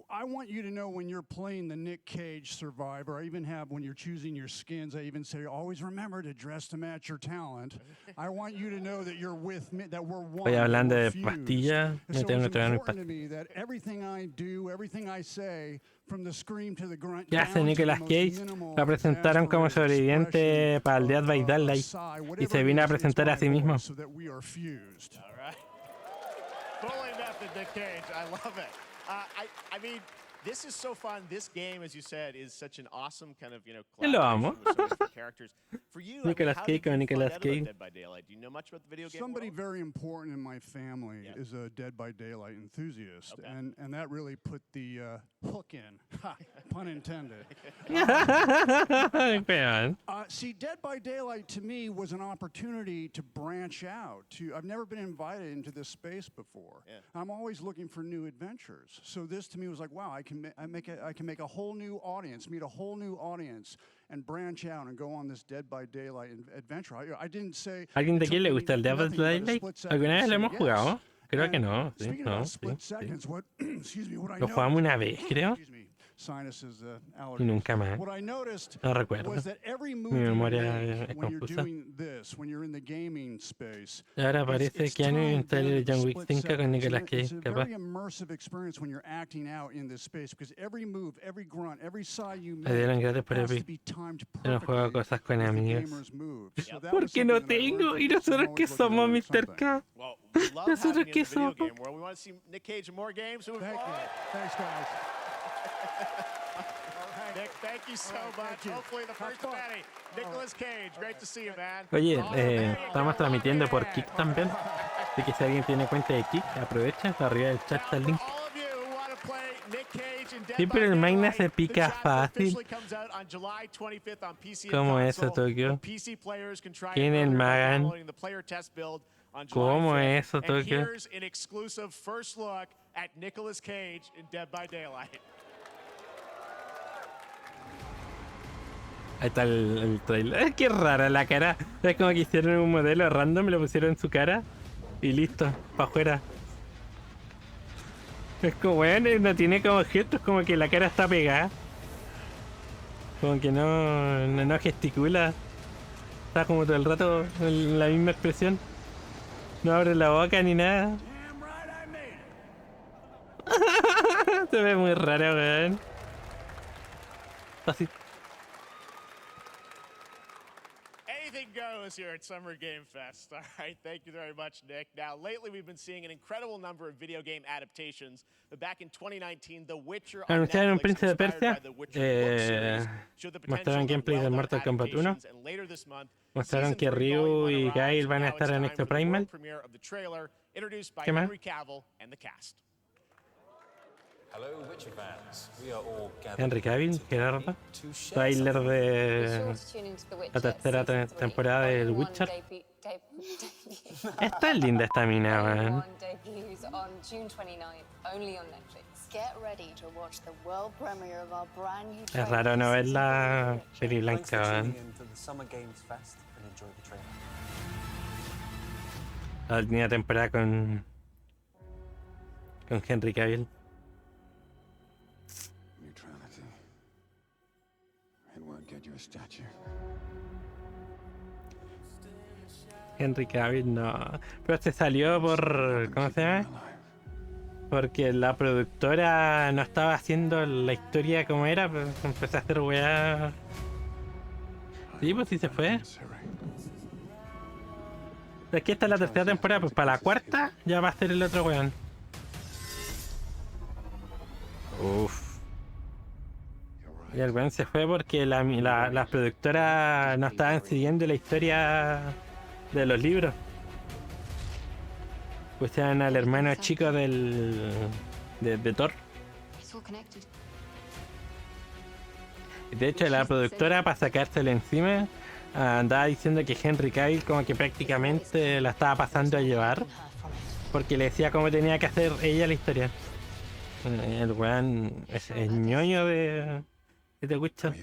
I want you to know when you're playing the Nick Cage survivor, I even have, when you're choosing your skins, I even say, always remember to dress to match your talent. I want you to know that you're with me, that we're one. Estoy hablando we're de fused. pastillas. And so No tengo it's que tomar mi important to pastilla. me that everything I do, everything I say, from the scream to the grunt, ¿Qué down hace to the Nicolas most Cage? minimal, La presentaron como sobreviviente exaggerated para el Dead by expression Daylight sigh, y whatever se it vino a is, it's presentar a my sí mismo. voice so that we are fused. All right. Fully method, Nick Cage. I love it. I mean, this is so fun. This game, as you said, is such an awesome kind of, you know, Lo amo. collaboration with so many different characters. For you, I mean, Nicolas how Cage did you con find Nicolas out about Cage. Dead by Daylight? Do you know much about the video game Somebody world? very important in my family Yeah. is a Dead by Daylight enthusiast, Okay. and that really put the hook in, ha, pun intended. Weón. See, Dead by Daylight to me was an opportunity to branch out. I've never been invited into this space before. Yeah. I'm always looking for new adventures. So this to me was like, wow, I can make a whole new audience, meet a whole new audience, and branch out and go on this Dead by Daylight adventure. I didn't say. ¿Alguien de it aquí took le me gusta el Dead by nothing but a Daylight? split second ¿Alguna to vez lo say hemos yes. jugado? Creo que And no. Sí, speaking no, about sí, split sí. seconds, what excuse me, what I Lo jugamos noticed- una vez, creo. Excuse me, sinuses, Y allergies. nunca más. What I noticed No recuerdo. was that every move Mi you memoria make es when you're confusa. doing this, when you're in the gaming space, Y ahora it's aparece Keanu timed en trailer de down to John Wick split 5 con seconds. Nicolas And Cage, it's a capaz. very immersive experience when you're acting out in this space, because every move, every grunt, every sigh you Me dieron make gratis por has to Epic. be timed Yo no juego perfectly cosas con with the amigos. gamer's moves. So that was Porque no something that I learned tengo. from Y this. I'm nosotros always que looking to somos learn Mr. something. K. Well, we love Nosotros having you in que the video somos. game world. We want to see Nick Cage in more games. Moving Thank you. forward. Thanks, guys. Nick, thank you so much. Hopefully the first of many. Nicolas Cage, great to see you, man. Oye, There you estamos go. transmitiendo por Yeah. Kick también. Así que si alguien tiene cuenta de Kick, aprovecha. Arriba del chat está el link. All of you who want to play Nick Cage in Dead Sí, by pero el Magna Daylight, se pica the chapter fácil. officially comes out on July 25th on PC and ¿Cómo es eso, console. Tokio? The PC players can try ¿Quién it el earlier by Magan? downloading the player test build on July ¿Cómo 5th. es eso, And Tokio? here's an exclusive first look at Nicolas Cage in Dead by Daylight. Ahí está el trailer. Qué rara la cara. Es como que hicieron un modelo random, lo pusieron en su cara y listo, para afuera. Es como, bueno, no tiene como gestos, como que la cara está pegada. Como que no gesticula. Está como todo el rato en la misma expresión. No abre la boca ni nada. Se ve muy raro, weón. Así. Anything goes us here at Summer Game Fest. All right, thank you very much, Nick. Now, lately we've been seeing an incredible number of video game adaptations. But back in 2019, The Witcher on Anunciaron Netflix, Príncipe de inspired Persia. by the Witcher book series, showed the potential Mostraron of gameplay del well-done Mortal Kombat 1. adaptations, and later this month, Mostraron Season que 3, Ryu Volume 1 y arrives, Gail and van a now estar it's en time Extra for the world Primal. premiere of the trailer, introduced by ¿Qué más? Henry Cavill and the cast. Hello, Witcher fans. We are all gathered Henry Cavill, Gerardo. to share Trailer something. de la tercera temporada del Witcher. Está linda esta mina, man. Debuts on June 29th, only on Netflix. Get ready to watch the world premiere of our brand new Es raro no ver la peli Thanks for blanca, man. tuning in to the Summer Games Fest and enjoy the trailer. La última temporada con Henry Cavill. Neutrality. It won't get you a statue. Henry Cavill no. Pero se salió por... ¿Cómo se llama? Porque la productora no estaba haciendo la historia como era, pues empezó a hacer weá. Sí, pues sí se fue. Aquí está la tercera temporada, pues para la cuarta ya va a ser el otro weón. Uff. Y el weón se fue porque las productoras no estaban siguiendo la historia de los libros. Pusieron al hermano chico de Thor. Y de hecho la productora, para sacárselo encima, andaba diciendo que Henry Cavill como que prácticamente la estaba pasando a llevar, porque le decía cómo tenía que hacer ella la historia. El weón es el ñoño de The Witcher.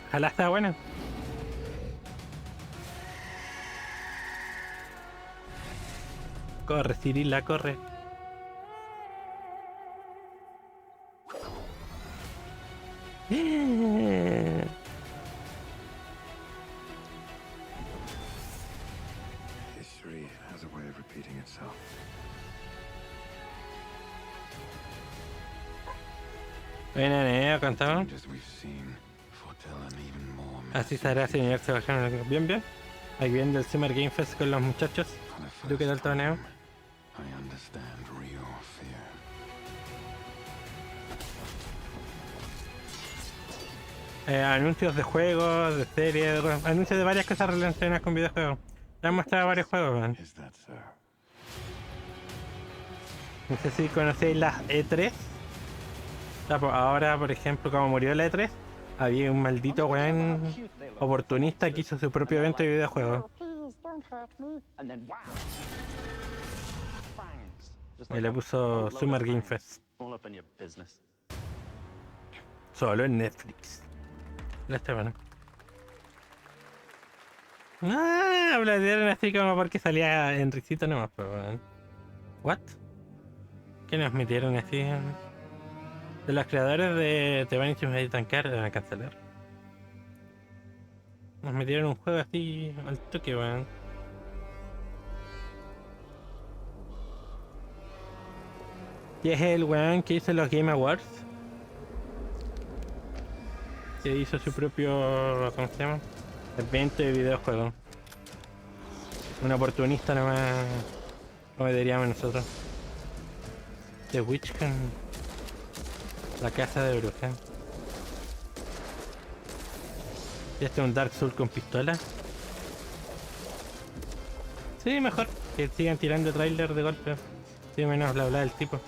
Ojalá está buena. Corre, Cirila, corre. History has a way of repeating itself. Bueno, contamos. Changes we've seen foretell an even more Así será ese universo bajano. Bien, bien. Aquí viendo el Summer Game Fest con los muchachos. ¿Tú qué tal torneo? I understand real fear. Anuncios de juegos, de series, anuncios de varias cosas relacionadas con videojuegos. Ya han mostrado varios juegos, man. Is that so? No sé si conocéis las E3. Ahora, por ejemplo, como murió la E3, había un maldito weón oportunista que hizo su propio evento de videojuegos. Y le puso Summer Game Fest. Solo en Netflix. Este bueno. Hablaron así como porque salía en risito nomás, pero bueno. ¿What? ¿Qué nos metieron así? De los creadores de The Vanishing of Tancar van a cancelar. Nos metieron un juego así al toque, weón. Y es el weón que hizo los Game Awards. Que hizo su propio, ¿cómo se llama? Evento de videojuego. Un oportunista nomás, como diríamos nosotros. The Witch con la casa de brujas. Y este es un Dark Souls con pistola. Sí, mejor que sigan tirando trailer de golpe. Sí, menos bla bla del tipo.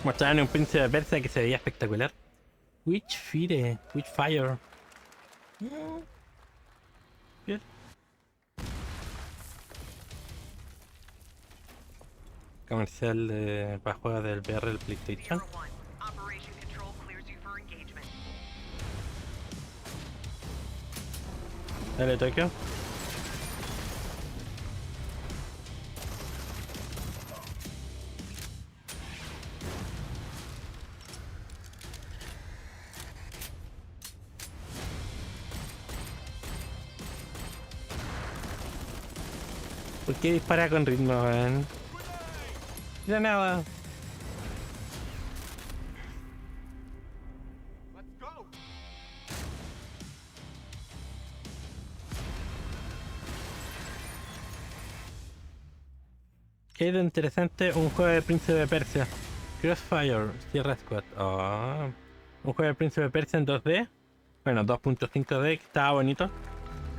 Mostraron un príncipe de Persia que se veía espectacular. Witchfire. Bien. Comercial para juegos del VR del PlayStation. Dale, Tokio. ¿Por qué dispara con ritmo, weón? Granada. Qué de interesante un juego de Príncipe de Persia. Crossfire, Sierra Squad. Oh. Un juego de Príncipe de Persia en 2D. Bueno, 2.5D, que estaba bonito.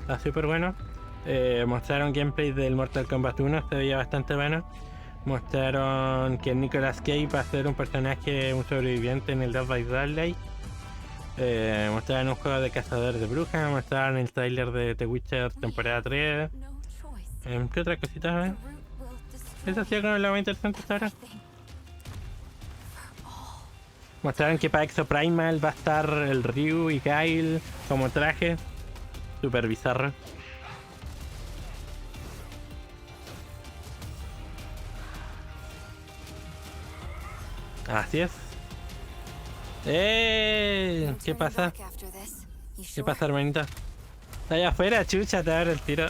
Está súper bueno. Mostraron gameplay del Mortal Kombat 1, se veía bastante bueno. Mostraron que Nicolas Cage va a ser un personaje, un sobreviviente en el Dead by Daylight. Mostraron un juego de cazador de brujas. Mostraron el trailer de The Witcher temporada 3. ¿Qué otra cosita? Eso ha sido como lo más interesante hasta ahora. Mostraron que para Exo Primal va a estar el Ryu y Kyle como traje. Super bizarro. Así es. ¿Qué pasa? ¿Qué pasa, hermanita? Está allá afuera, chucha, te abre el tiro.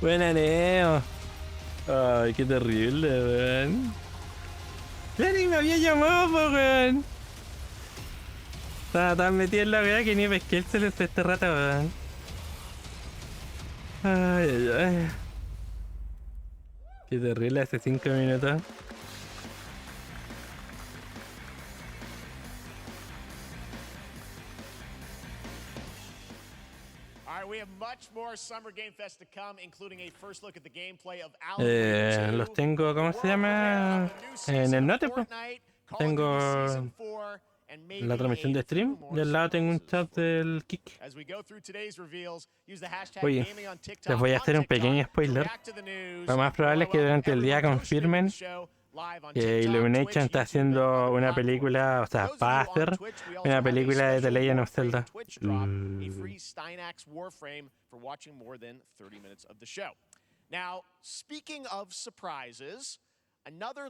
Buena, Neo. Ay, qué terrible, weón. Lenny me había llamado, po, weón. Estaba tan metido en la weá que ni pesqué el celular este rato, weón. Ay, ay, ay. Qué terrible hace 5 minutos. Los tengo, ¿cómo se llama? En el note, pues. Tengo la transmisión de stream y al lado tengo un chat del Kik. Oye, les voy a hacer un pequeño spoiler. Lo más probable es que durante el día confirmen que Illumination está haciendo una película, o sea, va a hacer una película de The Legend of Zelda.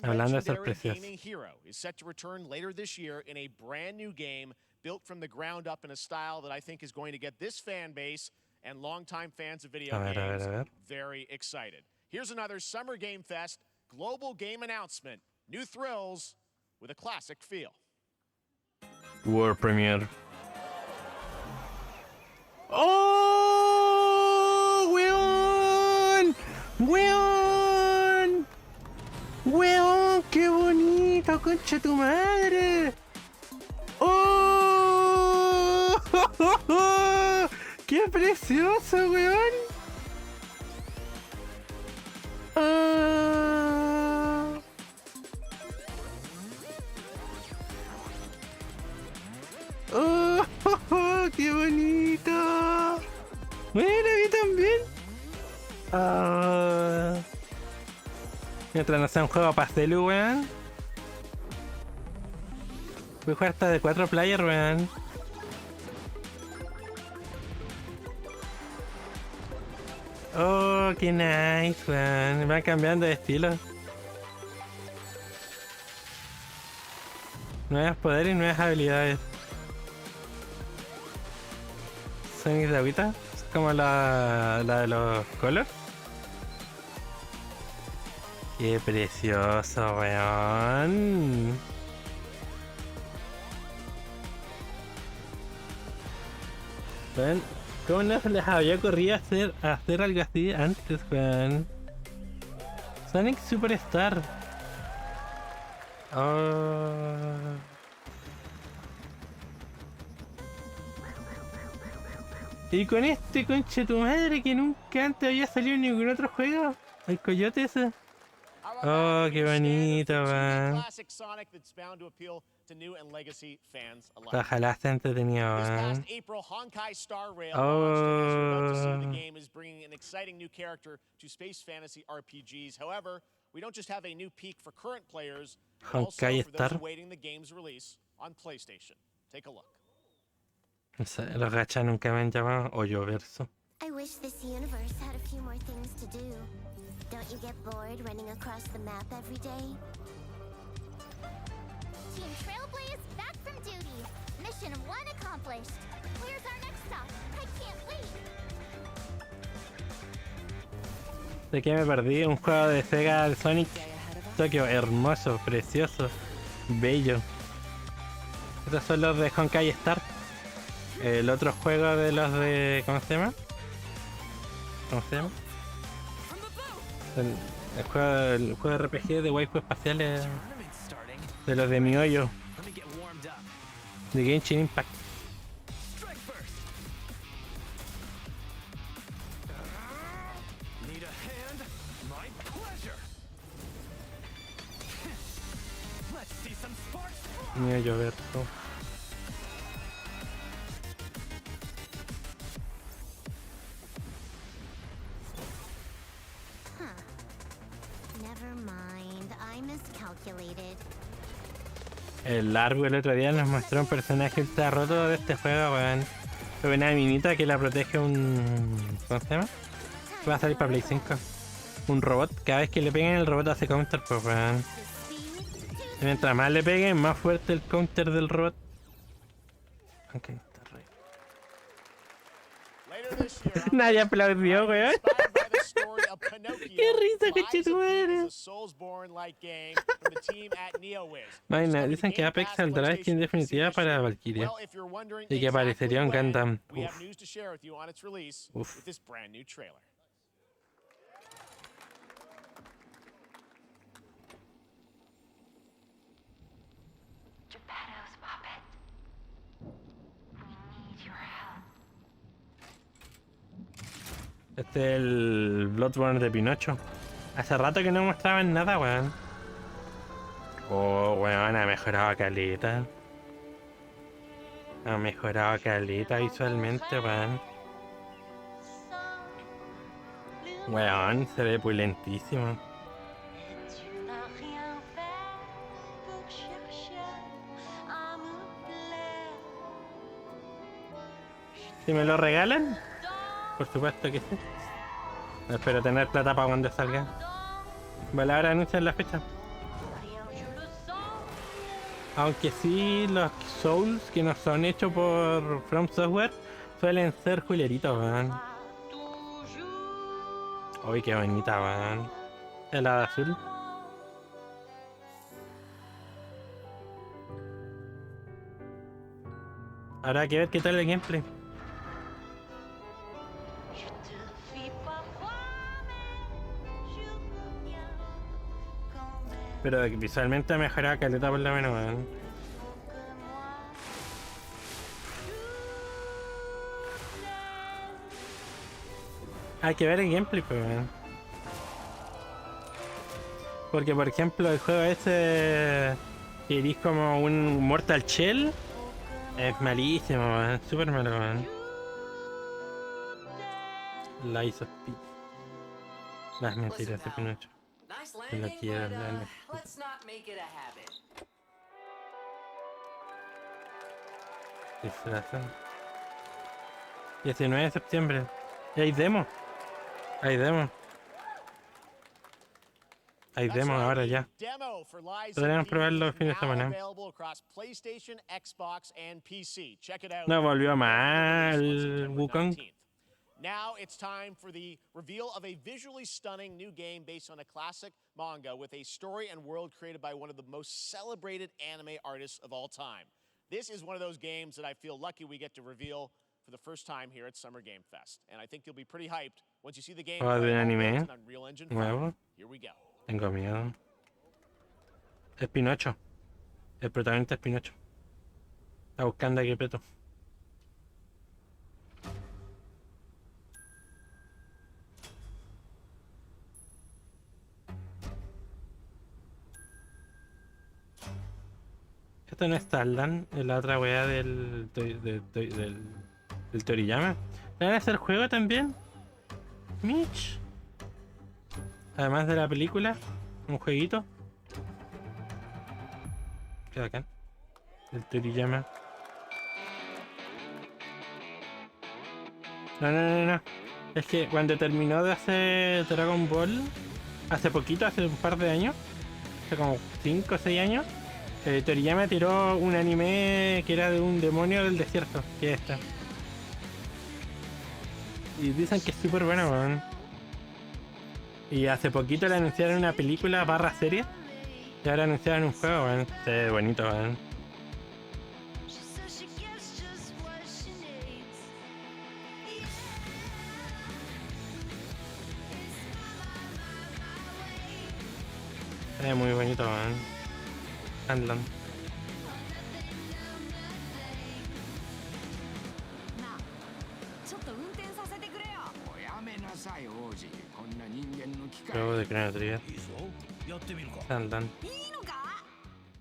Hablando de sorpresas. Is set to return later this year in a brand new game built from the ground up in a style that I think is going to get this fan base and longtime fans of video games very excited. Here's another Summer Game Fest global game announcement. New thrills with a classic feel. World Premiere. ¡Oh! ¡Weón! ¡Weón! ¡Weón! ¡Qué bonito! ¡Concha tu madre! ¡Oh! ¡Qué precioso, weón! ¡Oh! ¡Qué bonito! Bueno, a mí también. Mientras no sea un juego para celu, weón. Voy a jugar hasta de 4 players, weón. Oh, qué nice, weón. Van cambiando de estilo. Nuevos poderes y nuevas habilidades. Sonic de agüita. Es como la de los colors. Qué precioso, weón. Weón, ¿cómo no se les había ocurrido hacer algo así antes, weón? Sonic Superstar. Oh. Y con este conche tu madre que nunca antes había salido en ningún otro juego. El coyote ese. Oh, qué bonito, man. to new and legacy fans alike. Ojalá sea entretenido, This past ¿eh? April, Honkai Star Rail launched, and as you're about to see, the Oh. game is bringing an exciting new character to space fantasy RPGs. However, we don't just have a new peak for current players, but also Honkai for those Star. awaiting the game's release on PlayStation. Take a look. No sé, los gachas nunca me han llamado. Hoyoverso. I wish this universe had a few more things to do. Don't you get bored running across the map every day? Team Trailblaze back from duty. Mission 1 accomplished. Where's our next stop? I can't wait. ¿De qué me perdí? Un juego de Sega de Sonic Tokyo, hermoso, precioso, bello. Estos son los de Honkai Star. El otro juego de los de... ¿Cómo se llama? ¿Cómo se llama? El juego de RPG de waifu espaciales de los de Mihoyo. De Genshin Impact. Mihoyo verso. Never mind, I miscalculated. El largo el otro día nos mostró un personaje ultra roto de este juego, weón. Fue una minita que la protege un... ¿Cómo se llama? Va a salir para Play 5. Un robot. Cada vez que le peguen el robot hace counter, pues weón. Y mientras más le peguen, más fuerte el counter del robot. Ok, está re. Nadie aplaudió, weón. ¡Qué risa, conchetumare! Vaina, dicen que Apex saldrá skin definitiva para Valkyria y que aparecería un Gundam. Uf. Uf. Este es el Bloodborne de Pinocho. Hace rato que no mostraban nada, weón. Oh, weón, ha mejorado caleta. Ha mejorado caleta visualmente, weón. Weón, se ve pulentísimo. Si me lo regalan, por supuesto que sí. Espero tener plata para cuando salga. Vale, ahora anuncian la fecha. Aunque sí, los Souls que no son hechos por From Software suelen ser julieritos, weón. Uy, qué bonita, weón. El hada azul. Ahora hay que ver qué tal el gameplay. Pero visualmente ha mejorado caleta por lo menos, weón. Hay que ver el gameplay, pues, weón. Porque, por ejemplo, el juego ese que eres como un Mortal Shell es malísimo, weón. Súper malo, weón. La hizo speed. Las mentiras de Pinocho. Que lo quiero, let's not make it a habit. Disfrazan. 19 de septiembre. Y hay demo. Hay demo. Hay demo ahora ya. Podríamos probarlo el fin de semana. No volvió mal Wukong. Now it's time for the reveal of a visually stunning new game based on a classic manga with a story and world created by one of the most celebrated anime artists of all time. This is one of those games that I feel lucky we get to reveal for the first time here at Summer Game Fest. And I think you'll be pretty hyped once you see the game ¿Juego de anime Unreal Engine 5. nuevo? Here we go. Tengo miedo. Es Pinocho. El protagonista es Pinocho. Está buscando a Gepetto. Esto no es Taldan, es la otra weá del Toriyama. ¿Le van a hacer juego también? Mitch. Además de la película, un jueguito. Qué bacán. El Toriyama. No. Es que cuando terminó de hacer Dragon Ball, hace poquito, hace un par de años, hace como 5 o 6 años, Toriyama tiró un anime que era de un demonio del desierto, que es esta. Y dicen que es súper bueno, weón. Y hace poquito le anunciaron una película / serie. Y ahora anunciaron un juego, weón. Se ve bonito, weón. Se ve muy bonito, weón. Handland. Juego de Chrono Trigger. Handland.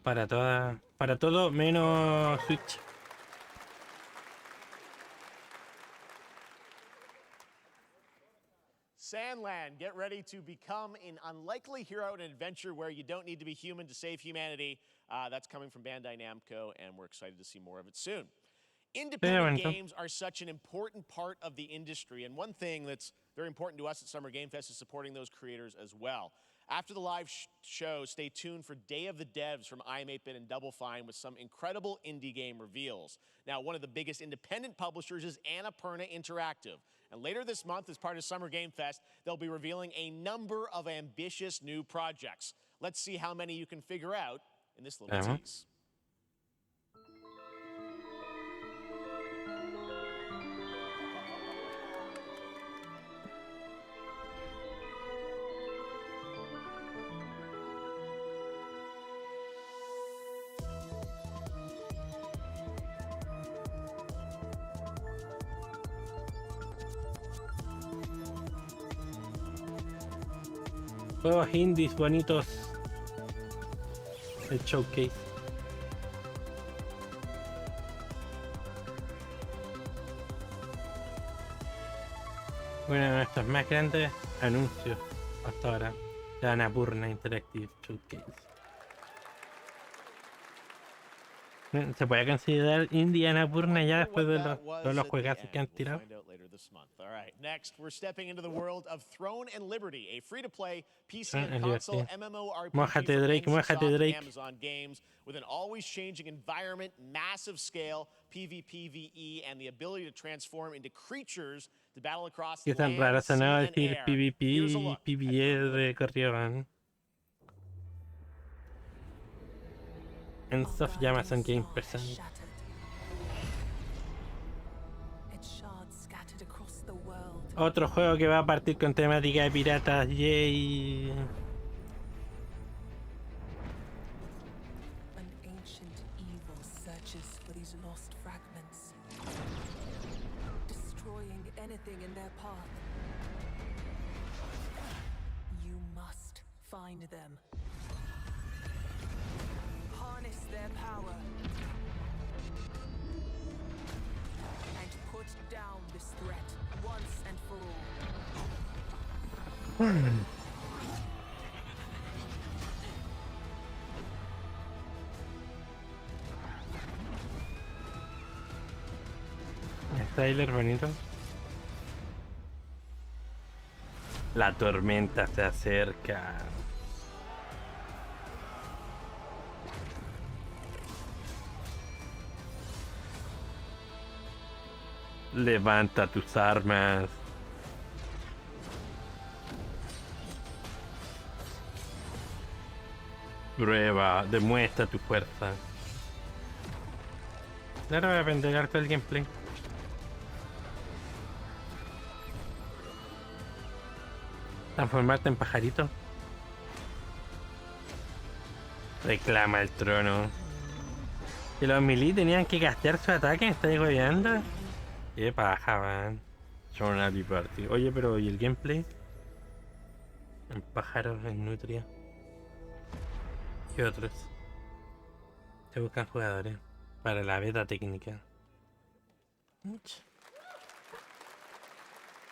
Para todo menos Switch. Sandland, get ready to become an unlikely hero in an adventure where you don't need to be human to save humanity. That's coming from Bandai Namco, and we're excited to see more of it soon. Independent games are such an important part of the industry, and one thing that's very important to us at Summer Game Fest is supporting those creators as well. After the live show, stay tuned for Day of the Devs from IM8bit and Double Fine with some incredible indie game reveals. Now, one of the biggest independent publishers is Annapurna Interactive. And later this month, as part of Summer Game Fest, they'll be revealing a number of ambitious new projects. Let's see how many you can figure out in this little tease. Juegos indies bonitos. El showcase. Uno de nuestros más grandes anuncios hasta ahora. La Annapurna Interactive Showcase. ¿Se puede considerar indie Annapurna ya después de todos los juegazos que han tirado? All right, next we're stepping into the world of Throne and Liberty, a free-to-play PC and console MMORPG Mójate, Drake, mójate, Drake. Amazon games with an always-changing environment, massive scale, PvPvE, and the ability to transform into creatures to battle across Qué tan raro land, sea, sonaba and decir air. PvP Here's a y look. PvE de corrido. En Soft Amazon Game Present. Otro juego que va a partir con temática de piratas, yay. An ancient evil searches for these lost fragments, destroying anything in their path. You must find them. Harness their power and put down this threat once and for all. El trailer bonito. La tormenta se acerca. Levanta tus armas. Prueba, demuestra tu fuerza. Claro, voy a aprender harto el gameplay. Transformarte en pajarito. Reclama el trono. Que los melee tenían que castear su ataque, ¿me estáis goleando? Qué paja, man. Journal Party. Oye, pero ¿y el gameplay? En pájaros, en nutria. ¿Qué otros? Se buscan jugadores para la beta técnica.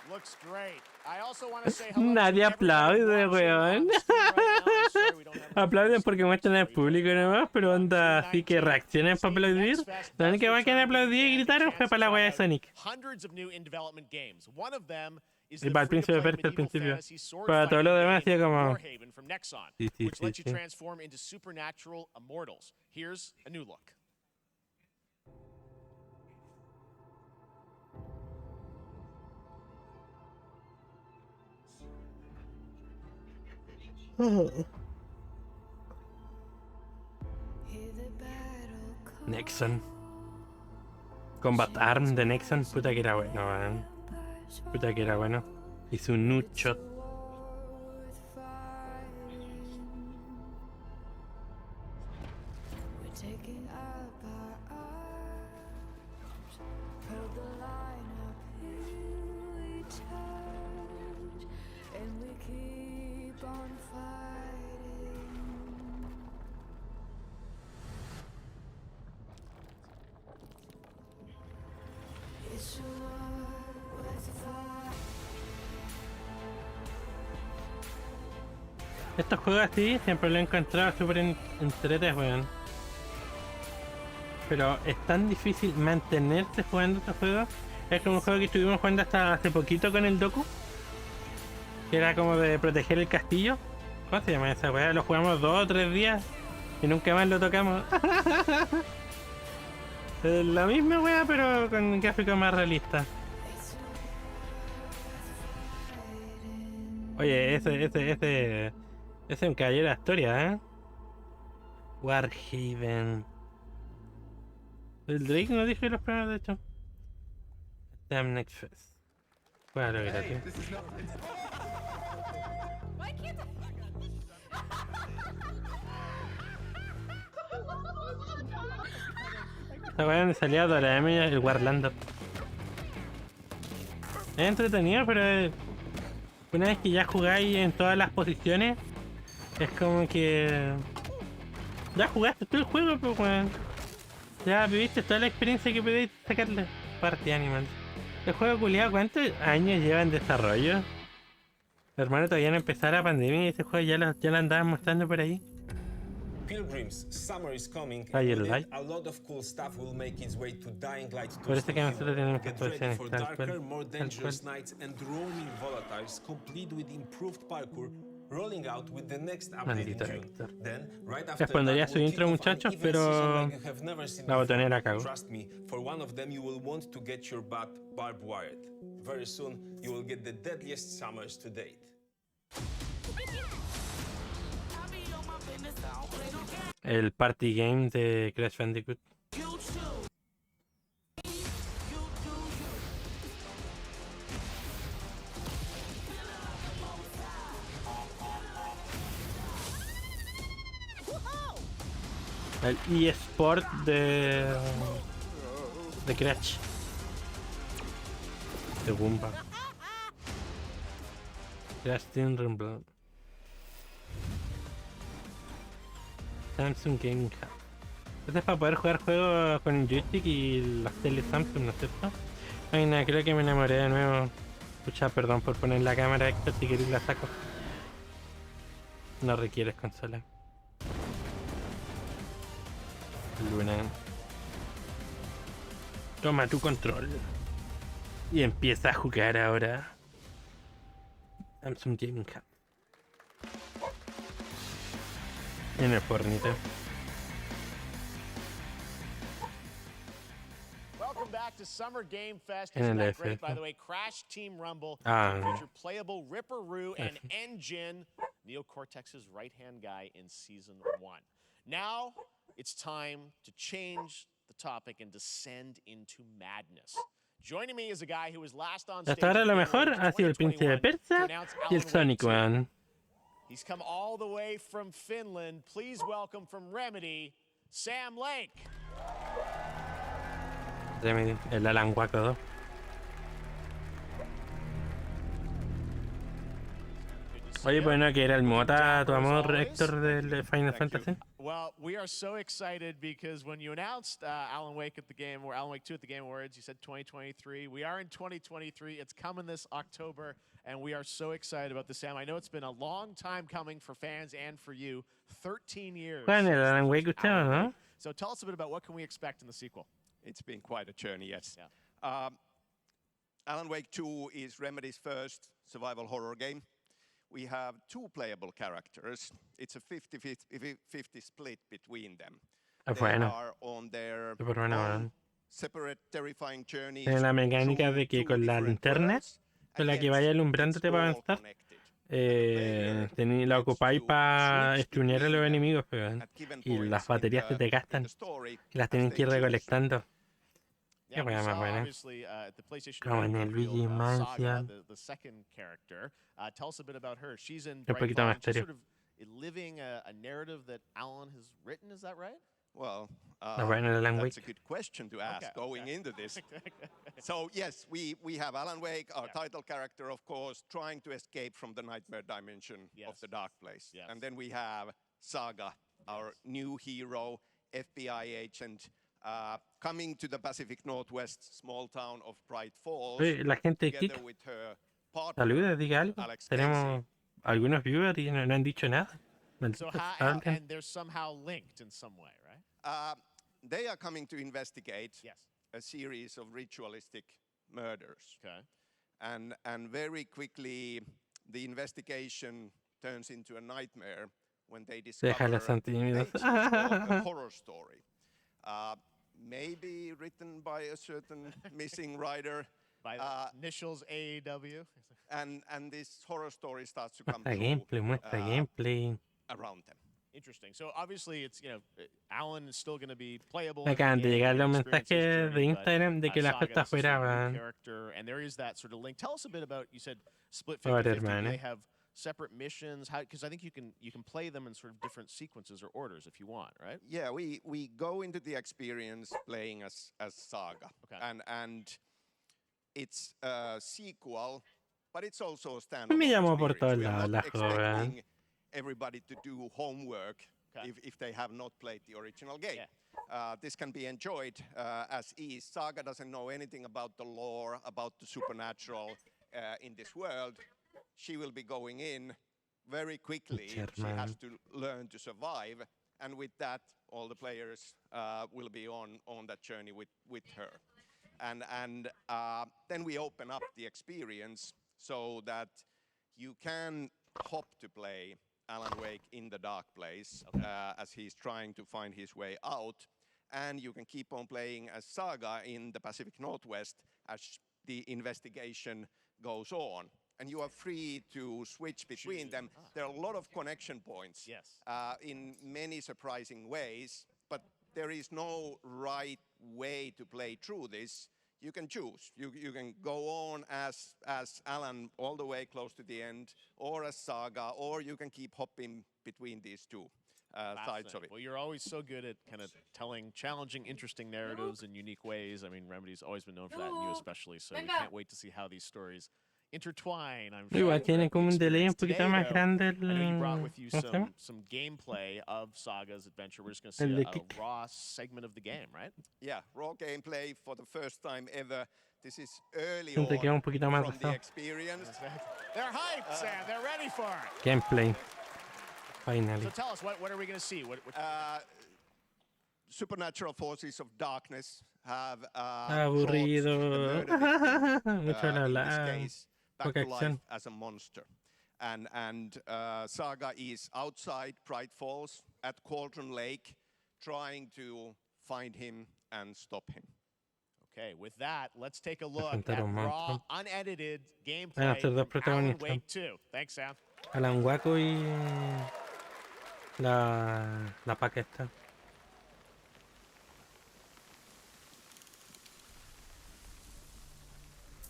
Looks great. I also want to say hello Nadie to everybody aplaude, watching weón. on stream right now. I'm sorry we don't have enough Aplauden porque screen muestran al space for you público nomás, pero onda así que 2019, reaccionen para aplaudir. MGNXN La does única vez que return to aplaudí y give fans a gritaron fue chance to para la try wea de out Sonic. hundreds of new in development games. One of them is Y the para el príncipe de free-to-play Persia al medieval principio. fantasy sword Para todo lo fighting demás game hacía como... Warhaven from Nexon, Sí, which lets you sí. transform into supernatural immortals. Here's a new look. Nexon. Combat Arm de Nexon, puta que era bueno, man. Puta que era bueno. Hizo un nutshot. Estos juegos así siempre lo he encontrado súper entretenidos, weón. Pero es tan difícil mantenerse jugando estos juegos. Es como un juego que estuvimos jugando hasta hace poquito con el Doku. Que era como de proteger el castillo. ¿Cómo se llama esa weá? Lo jugamos 2 o 3 días y nunca más lo tocamos. Es la misma weá, pero con gráficos más realistas. Oye, ese es un caballero de historia, ¿eh? Warhaven. El Drake no dije los primeros, de hecho. MGNXN. Bueno, lo gratis. Esta weá donde salía Doraemon y el Warlander. Es entretenido, pero una vez que ya jugáis en todas las posiciones, es como que ya jugaste todo el juego, pues weón. Ya viviste toda la experiencia que podéis sacarle. Party Animal. El juego culiado, ¿cuántos años lleva en desarrollo? Hermano, todavía no empezara la pandemia y ese juego ya lo andaban mostrando por ahí. Pilgrims, summer is coming, and with it, a lot of cool stuff will make its way to Dying Light 2. Por eso que nosotros tenemos que Get ready posiciones for tal darker, cual. more dangerous nights and roaming volatiles, complete with improved parkour, rolling out with the next update in Maldito June. Héctor. Then, right after Respondería that, su we'll intro, kick off an muchachos, event pero season like you have never seen la botonera before. cagó. Trust me, for one of them you will want to get your butt barbed wired. Very soon, you will get the deadliest summers to date. El party game de Crash Bandicoot. El eSport de Crash. De Goomba. Crash Team Rumble. Samsung Game Hub. Esto es para poder jugar juegos con el joystick y las teles Samsung, ¿no es cierto? Ay, nada, creo que me enamoré de nuevo. Escucha, perdón por poner la cámara extra, si queréis la saco. No requieres consola. Luna. Toma tu control. Y empieza a jugar ahora. Samsung Game Hub. En el Fornite. Welcome back to Summer Game Fest. En Isn't el that great, FF. by the way? Crash Team Rumble featured playable Ripperoo and Engine, Neo Cortex's right-hand guy in Season 1. Now, it's time to change the topic and descend into madness. Joining me is a guy who was last on stage Hasta ahora lo in mejor January ha sido el príncipe de 2021 to Persia announce y el Alan Wake Sonic 2. Man. He's come all the way from Finland. Please welcome from Remedy, Sam Lake. El Alan Wake 2. Good to see Oye, you. pues no, que era el Looking Mota, dapper tu as amor, always. Héctor, del Final Thank you. Fantasy. Well, we are so excited because when you announced Alan Wake at the Game, or Alan Wake 2 at the Game Awards, you said 2023. We are in 2023. It's coming this October, and we are so excited about this, Sam. I know it's been a long time coming for fans and for you. 13 years. ¿Juegan el since the Alan first Wake ustedes, Alan no? Wake. So tell us a bit about what can we expect in the sequel. It's been quite a journey, yes. Yeah. Alan Wake 2 is Remedy's first survival horror game. We have 2 playable characters. It's a 50-50 split between them. They Bueno. are on their Súper bueno, own ¿no? separate terrifying journeys. Tiene la mecánica through de que 2 con la different linterna, worlds, con and la que yet vaya it's alumbrándote para all avanzar, connected. la ocupáis para switch estunear a los between them enemigos, weón. at given Y las points in baterías se te gastan. the story Y las as tienen they que ir choose. recolectando. Qué Yeah, we weá más saw buena. obviously at the PlayStation Como en event, el revealed, Luigi Saga, Mansion. the second character. Tell us a bit about her. She's in Un poquito Brightfall, más and she's serio. sort of living a narrative that Alan has written. Is that right? Well, bueno, el Alan that's a Wake. good question to ask going into this. Okay. So yes, we have Alan Wake, our title character, of course, trying to escape from the nightmare dimension of the dark place. Yes. And then we have Saga, our new hero, FBI agent, coming to the Pacific Northwest small town of Bright Falls, Oye, la gente de together Kik, with her partner, saluda, diga algo. Alex Tenemos algunos viewers y no han dicho nada. So Malditos, how, hablen. and they're somehow linked in some way, right? They are coming to investigate Yes. a series of ritualistic murders. Okay. And very quickly, the investigation turns into a nightmare when they discover Deja los sentimientos. a horror story. Maybe written by a certain missing writer. By the initials AEW. And this horror story starts to come Muestra through gameplay, muestra gameplay. around them. Interesting. So obviously, it's Alan is still going to be playable. Me acaban de llegar los mensajes de Instagram de que la Saga, justa this is a fuera, new weón. character, and there is that sort of link. Tell us a bit about. You said split Ahora, 50-50. hermano. They have separate missions. How? Because I think you can play them in sort of different sequences or orders if you want, right? Yeah, we go into the experience playing as Saga, and it's a sequel, but it's also a standalone Me llamó por todos experience. We are lados not la joven. expecting everybody to do homework if they have not played the original game. This can be enjoyed as is. Saga doesn't know anything about the lore, about the supernatural in this world. She will be going in very quickly. She has to learn to survive, and with that, all the players will be on that journey with her. And then we open up the experience so that you can hop to play Alan Wake in the dark place as he's trying to find his way out. And you can keep on playing as Saga in the Pacific Northwest as the investigation goes on. And you are free to switch between them. There are a lot of connection points in many surprising ways, but there is no right way to play through this. You can choose. You can go on as Alan all the way close to the end, or as Saga, or you can keep hopping between these two sides of it. Well, you're always so good at kind of telling challenging, interesting narratives in unique ways. I mean, Remedy's always been known for that, and you especially. So we can't wait to see how these stories intertwine. I'm sure. Igual tiene como un delay un poquito Today, más though, grande I know you brought el... with you ¿Cómo se llama? some gameplay of Saga's adventure. We're just going to El see de a Kik. raw segment of the game, right? Yeah, raw gameplay for the first time ever. This is early Siento que queda un poquito más from the rosado. experience. They're hyped, Sam. They're ready for it. Gameplay. Finally. So tell us, what are we going to see? What Supernatural forces of darkness have Aburrido. Mucho al in this hablar. case, back Poca to life acción. as a monster. And Saga is outside Bright Falls at Cauldron Lake, trying to find him and stop him. Okay, with that, let's take a look Presentar at un raw, monstruo. unedited Van a gameplay ser dos from Alan protagonistas. Wake 2. Thanks, Sam. Alan Waco y la paca esta.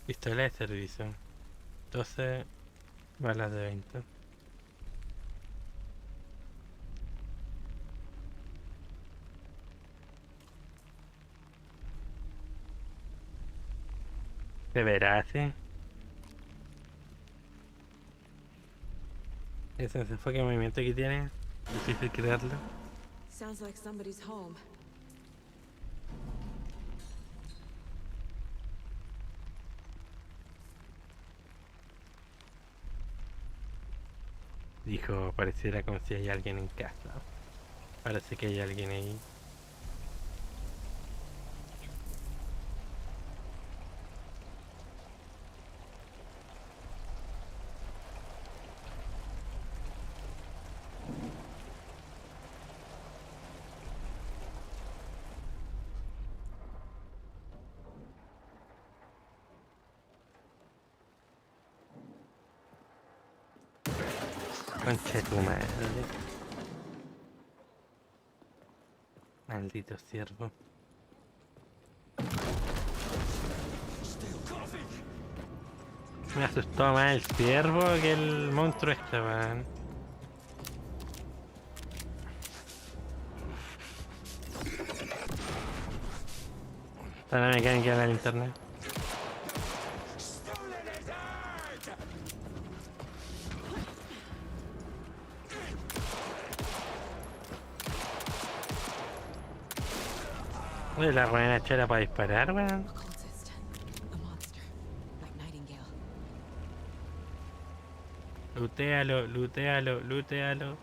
Pistola de servicio. 12 balas de 20. ¿De veras, sí? Ese enfoque de movimiento que tiene, difícil crearlo. Sounds like somebody's home. Dijo, pareciera como si hay alguien en casa. Parece que hay alguien ahí. Concha de tu madre. Maldito ciervo. Me asustó más el ciervo que el monstruo este, man. Está la mecánica de la linterna. Uy, la buena chera para disparar, weón. Lootéalo, lootéalo, lootéalo.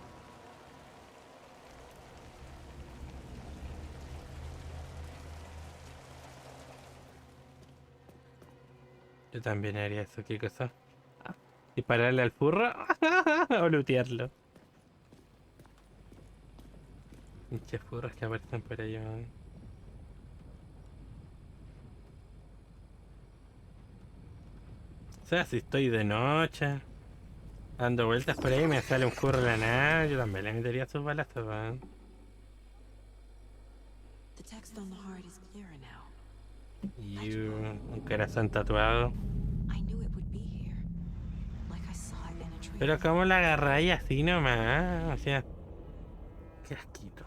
Yo también haría eso, ¿qué cosa? ¿Dispararle al furro? ¿O lootearlo? Pinches furros que aparecen por ahí, man. O sea, si estoy de noche dando vueltas por ahí y me sale un furro de la nada, yo también le metería sus balazos, man. Y un corazón tatuado. Pero cómo la agarráis así nomás, o sea, qué asquito.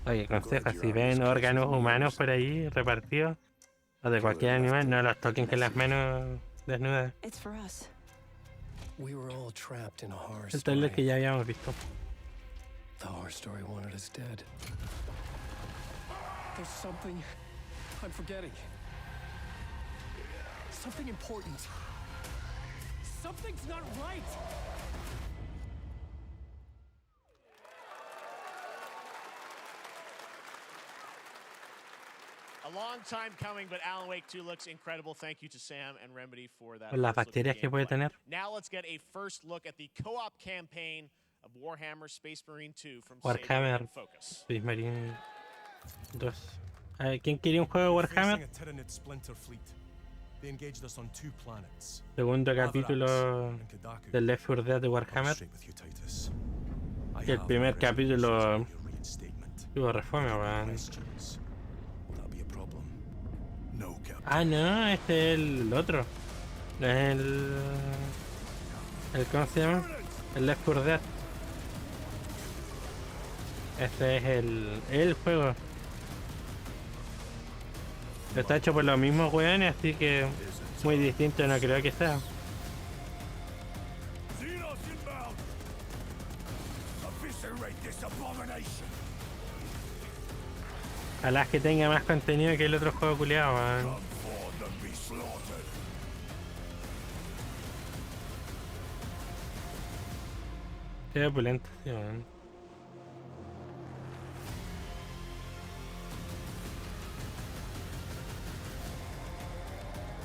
Oye, consejo, si ven órganos humanos por ahí repartidos, o de cualquier animal, no los toquen con las manos desnudas. El trailer que ya habíamos visto. The horror story wanted us dead. There's something I'm forgetting. Something important. Something's not right. A long time coming, but Alan Wake 2 looks incredible. Thank you to Sam and Remedy for that. Por las bacterias que puede tener. Now let's get a first look at the co-op campaign of Warhammer Space Marine 2 from Warhammer Focus. Space Marine 2. A ver, ¿quién quería un juego de Warhammer? Segundo capítulo del Left 4 Dead de Warhammer. Y el primer capítulo tuvo refome, weón. Ah, no, este es el otro. No es el ¿cómo se llama? El Left 4 Dead. Este es el juego. Está hecho por los mismos weones, así que muy distinto no creo que sea. Ojalá que tenga más contenido que el otro juego culiado, man. Qué opulento, sí, man.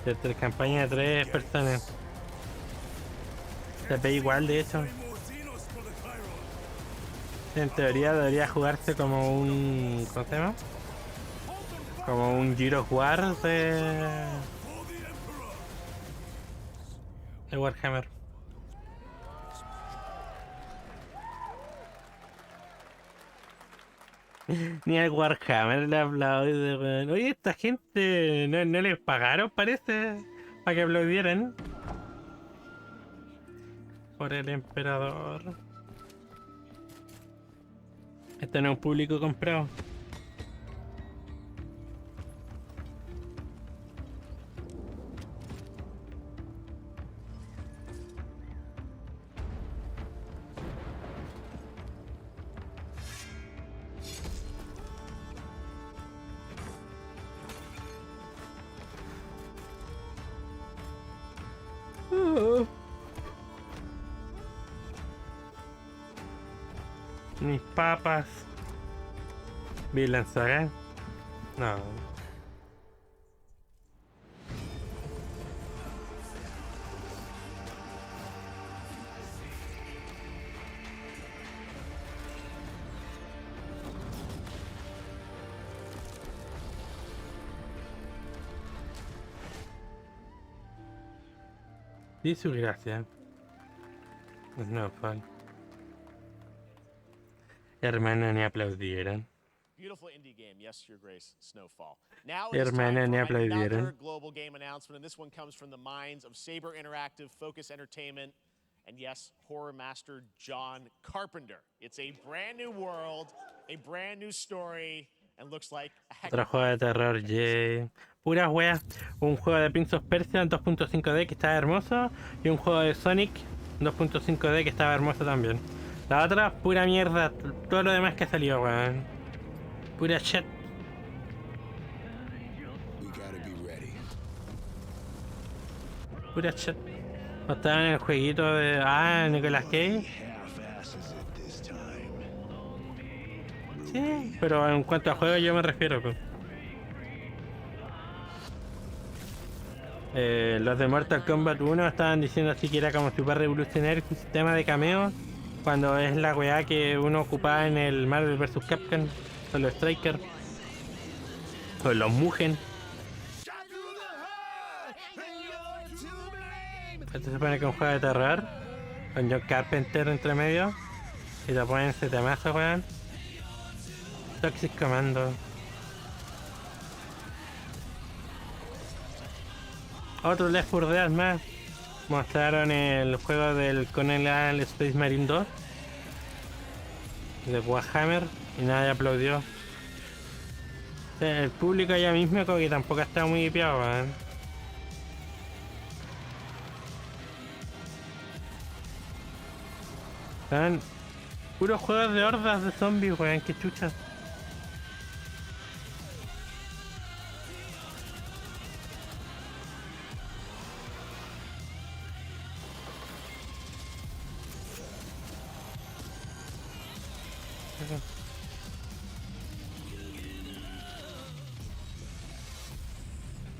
Desde campaña de 3 personas. Se ve igual, de hecho. En teoría debería jugarse como un... ¿cómo se llama? Como un Gears of War de Warhammer. Ni al Warhammer le aplaude, weón. Oye, esta gente no les pagaron, parece, para que aplaudieran. Por el emperador. Este no es un público comprado. Mis papas. Vinland Saga. No. Di su gracia. Snowfall. Hermana, ni aplaudieron. Beautiful indie game, yes, Your Grace, Snowfall. Now it is Hermana, time ni for aplaudieron. another global game announcement, and this one comes from the minds of Saber Interactive, Focus Entertainment, and yes, horror master John Carpenter. It's a brand new world, a brand new story, and looks like a heck Otro of juego de terror, yay. Pura wea. Un juego de Prince of Persia en 2.5D que estaba hermoso. Y un juego de Sonic 2.5D que estaba hermoso también. La otra, pura mierda. Todo lo demás que ha salido, weón. Pura shit. Pura shit. No estaba en el jueguito de... Ah, Nicolas Cage. Sí, pero en cuanto a juego yo me refiero, pues. Los de Mortal Kombat 1 estaban diciendo así que era como super revolucionario su sistema de cameos, cuando es la weá que uno ocupaba en el Marvel vs Capcom, con los Strikers, con los Mugen. Esto se supone que es un juego de terror, con John Carpenter entre medio, y te ponen ese temazo, weón. Toxic Commando. Otro Left 4 Dead más. Mostraron el juego del Colonial Space Marine 2 de Warhammer y nadie aplaudió. O sea, el público ya mismo como que tampoco está muy hipeado, weón. Están puros juegos de hordas de zombies, weón, que chuchas.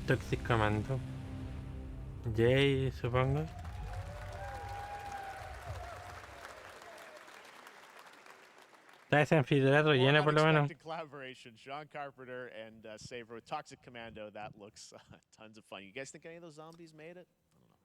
Toxic Commando. Jay, supongo. Está ese anfiteatro lleno por lo menos. Collaboration, John Carpenter and Saber with Toxic Commando. That looks tons of fun. You guys think any of those zombies made it?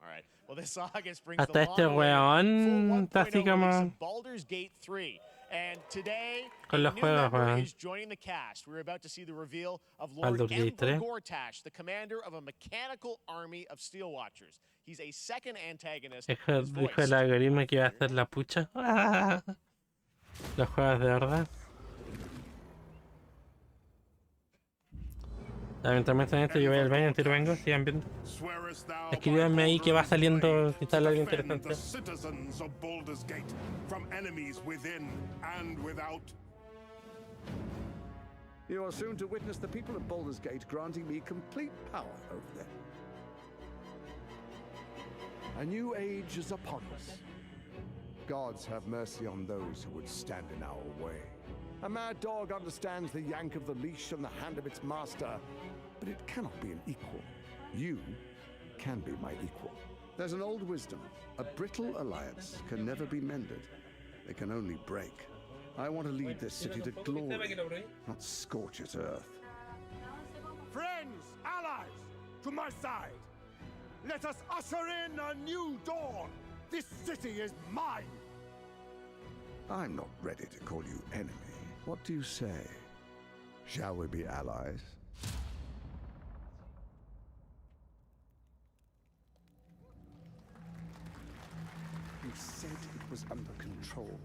All right. Well, this August brings Hasta este weón está así como Baldur's Gate 3. And today, con los juegos, weón. is joining the cast. We're about to see the reveal of Baldur's Lord Gate 3. Gortash, the commander of a mechanical army of Steel Watchers. He's a second antagonist. Dijo el algoritmo que iba a hacer la pucha. Los juegos de horda. Lamentablemente en esto yo voy al baño, tiro vengo, sigan viendo. Escríbanme ahí que va saliendo si sale algo interesante. You are soon to witness the people of Baldur's Gate granting me complete power over them. A new age is upon us. Gods have mercy on those who would stand in our way. A mad dog understands the yank of the leash on the hand of its master, but it cannot be an equal. You can be my equal. There's an old wisdom. A brittle alliance can never be mended. They can only break. I want to lead this city to glory, not scorch its earth. Friends, allies, to my side. Let us usher in a new dawn. This city is mine. I'm not ready to call you enemy. What do you say? Shall we be allies? You said it was under control.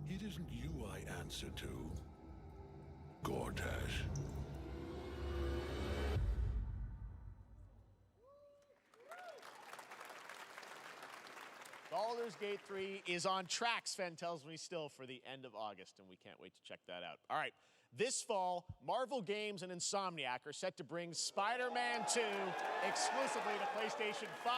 It isn't you I answer to, Gortash. Baldur's Gate 3 is on track, Sven tells me still, for the end of August, and we can't wait to check that out. All right, this fall, Marvel Games and Insomniac are set to bring Spider-Man 2 exclusively to PlayStation 5.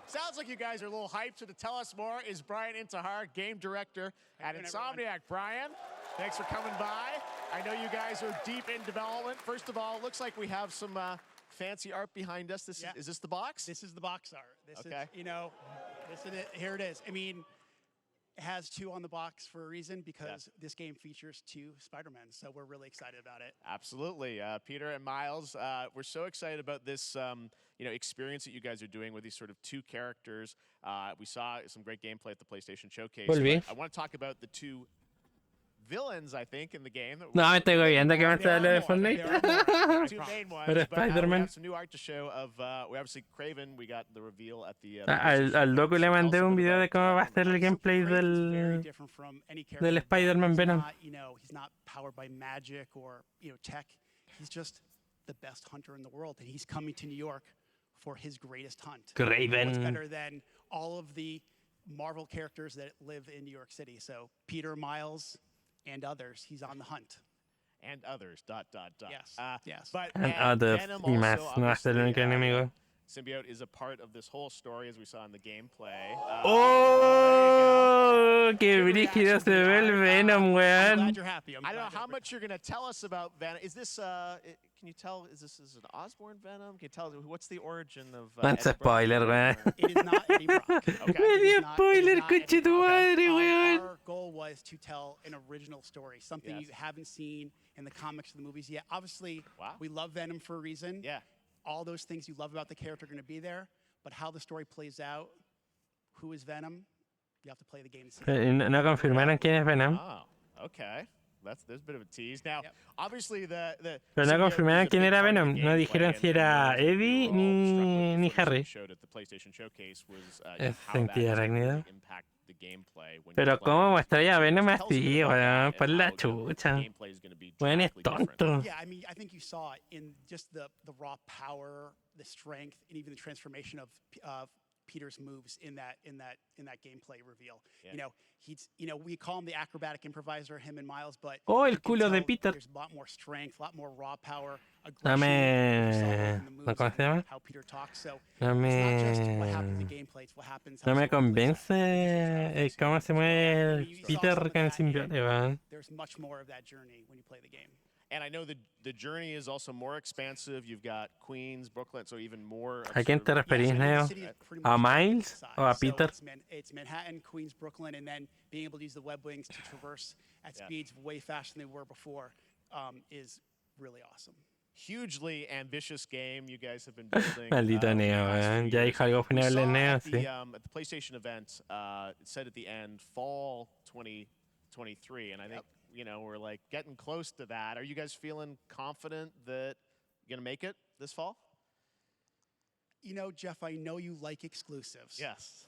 Sounds like you guys are a little hyped. So to tell us more is Brian Intihar, game director at Insomniac. Brian, thanks for coming by. I know you guys are deep in development. First of all, it looks like we have some fancy art behind us. Is this the box? This is the box art. This okay. is, you know, this is it. Here it is. I mean, it has 2 on the box for a reason, because this game features 2 Spider-Men, so we're really excited about it. Absolutely. Peter and Miles, we're so excited about this experience that you guys are doing with these sort of 2 characters. We saw some great gameplay at the PlayStation Showcase. I want to talk about the 2 villains, I think, in the game. No, me estoy viendo que me está hablando de Fortnite. Pero Spider-Man. Some new art to show of, we obviously Kraven, we got the reveal at the... Al loco le mandé un video de cómo va a ser el gameplay del Spider-Man Venom. He's not powered by magic or tech. He's just the best hunter in the world, and he's coming to New York for his greatest hunt. Kraven. What's better than all of the Marvel characters that live in New York City? So Peter, Miles, and others. He's on the hunt. And others. ... Yes. Yes. But And others. Y más. No va a ser el único enemigo. Symbiote is a part of this whole story, as we saw in the gameplay. ¡Oh! ¡Qué brígido se ve el Venom, weón! I'm glad you're happy. I don't know how much you're going to tell us about Venom. Is this, can you tell, is this an Osborn Venom? Can you tell, what's the origin of... That's a spoiler, weón. It is not Eddie Brock. Okay. Medio spoiler, coche tu madre, weón. Our goal was to tell an original story, something you haven't seen in the comics or the movies yet. Obviously, we love Venom for a reason. Yeah. All those things you love about the character are going to be there, but how the story plays out, who is Venom, you have to play the game to see. No confirmaron quién es Venom. Oh, okay. There's a bit of a tease. Now, obviously the Pero no confirmaron quién era Venom. No dijeron si era Eddie ni Harry. Es sentido arácnido. Pero cómo mostraría a Venom así, weón, por la chucha. Weón, es tonto. Yeah, I mean, I think you saw it in just the raw power, the strength, and even the transformation of Peter's moves in that gameplay reveal. Yeah. We call him the acrobatic improviser, him and Miles, but oh, el culo de Peter. There's a lot more strength, a lot more raw power, aggression. ¿Cómo se llama? How Peter talks. So no me convence cómo se mueve Peter con el simbionte, weón. There's much more of that journey when you play the game. And I know the journey is also more expansive. You've got Queens, Brooklyn, so even more. ¿A quién te referís, Neo? ¿A Miles o a Peter? It's Manhattan, Queens, Brooklyn, and then being able to use the web wings to traverse at speeds way faster than they were before is really awesome. Hugely ambitious game you guys have been building. Maldito Neo, weón. Ya dijo algo funable en Neo, sí. At the PlayStation event, it said at the end, fall 2023, and I think we're like getting close to that. Are you guys feeling confident that you're gonna make it this fall? Jeff, I know you like exclusives. Yes.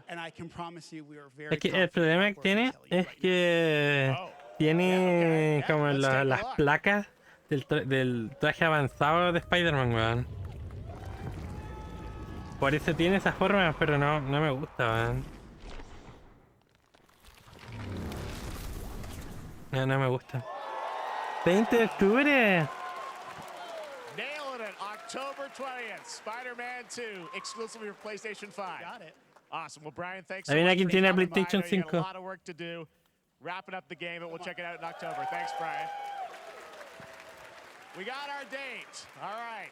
And I can promise you we are very. Es que el problema que tiene es que tiene como las placas del traje avanzado de Spider-Man, weón. Por eso tiene esa forma, pero no me gusta, weón. No me gusta. 20 de octubre. Nailing it. October 20th. Spider-Man 2, exclusively for PlayStation 5. Got it. Awesome. Well, Brian, thanks so much. Quién tiene PlayStation 5. A lot of work to do. Wrapping up the game, and we'll check it out in October. Thanks, Brian. We got our date. All right.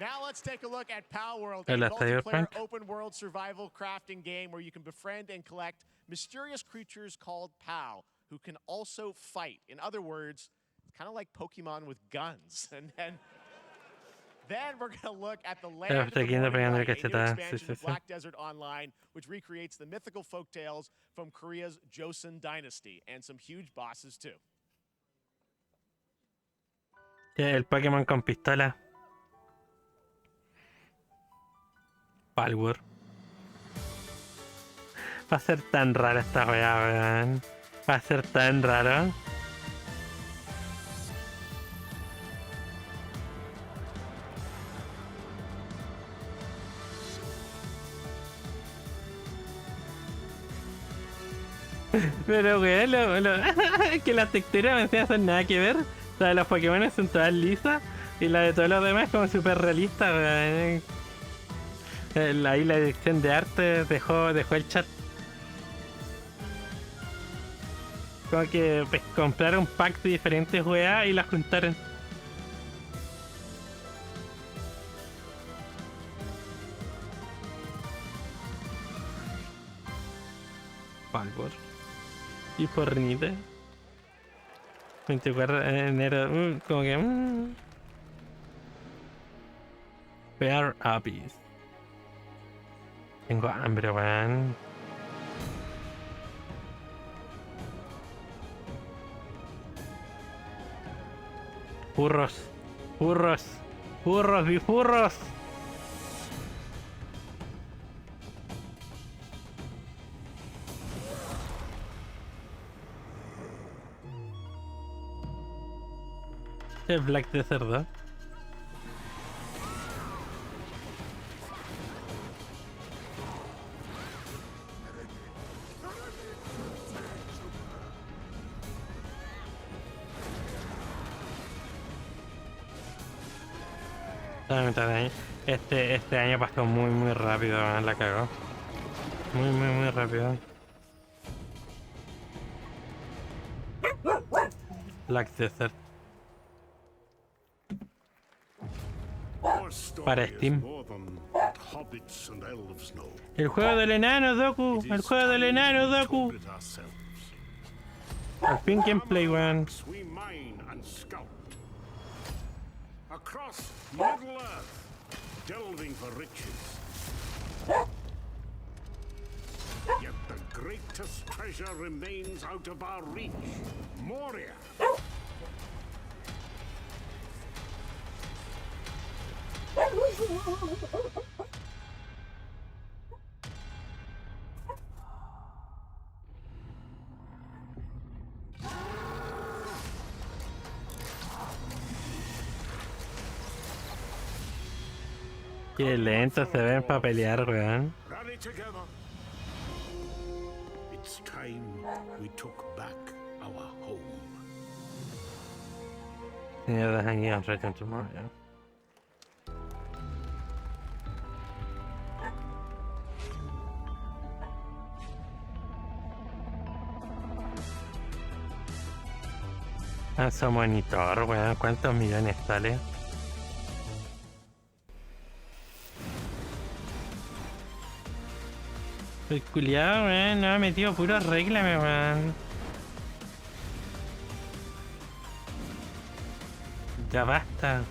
Now let's take a look at Pal World, a multiplayer open-world survival crafting game where you can befriend and collect mysterious creatures called Pal, who can also fight. In other words, it's kind of like Pokemon with guns. And then we're going to look at the Land of the Morning Light, a new expansion of Black Desert Online, which recreates the mythical folktales from Korea's Joseon Dynasty, and some huge bosses too. El Pokémon con pistola. Palworld. Va a ser tan rara esta weá, weón. Va a ser tan raro. Pero weón, que las texturas me hacen nada que ver. O sea, los Pokémon son todas lisas y la de todos los demás es como súper realista, weón. Ahí la dirección de arte dejó el chat. Como que pues, compraron un pack de diferentes weas y las juntaron. Palvor. Y Fornite. 24 de enero. Como que. Bear Abyss. Tengo hambre, weón. Furros. Furros. Furros, bifurros. El Black de cerdo. Este año pasó muy rápido, la cagó. Muy rápido. Black Desert. Para Steam. El juego del enano, Doku. El juego del enano, Doku. Al fin gameplay, weón. Across Middle Earth, delving for riches. Yet the greatest treasure remains out of our reach. Moria. Qué lento se ven para pelear, weón. Rally together. It's time we took back our home. Yeah, the hanging out right on tomorrow, yeah. Su monitor, weón, ¿cuántos millones sale? El culiado, weón, no ha metido puro réclame, weón. Ya basta.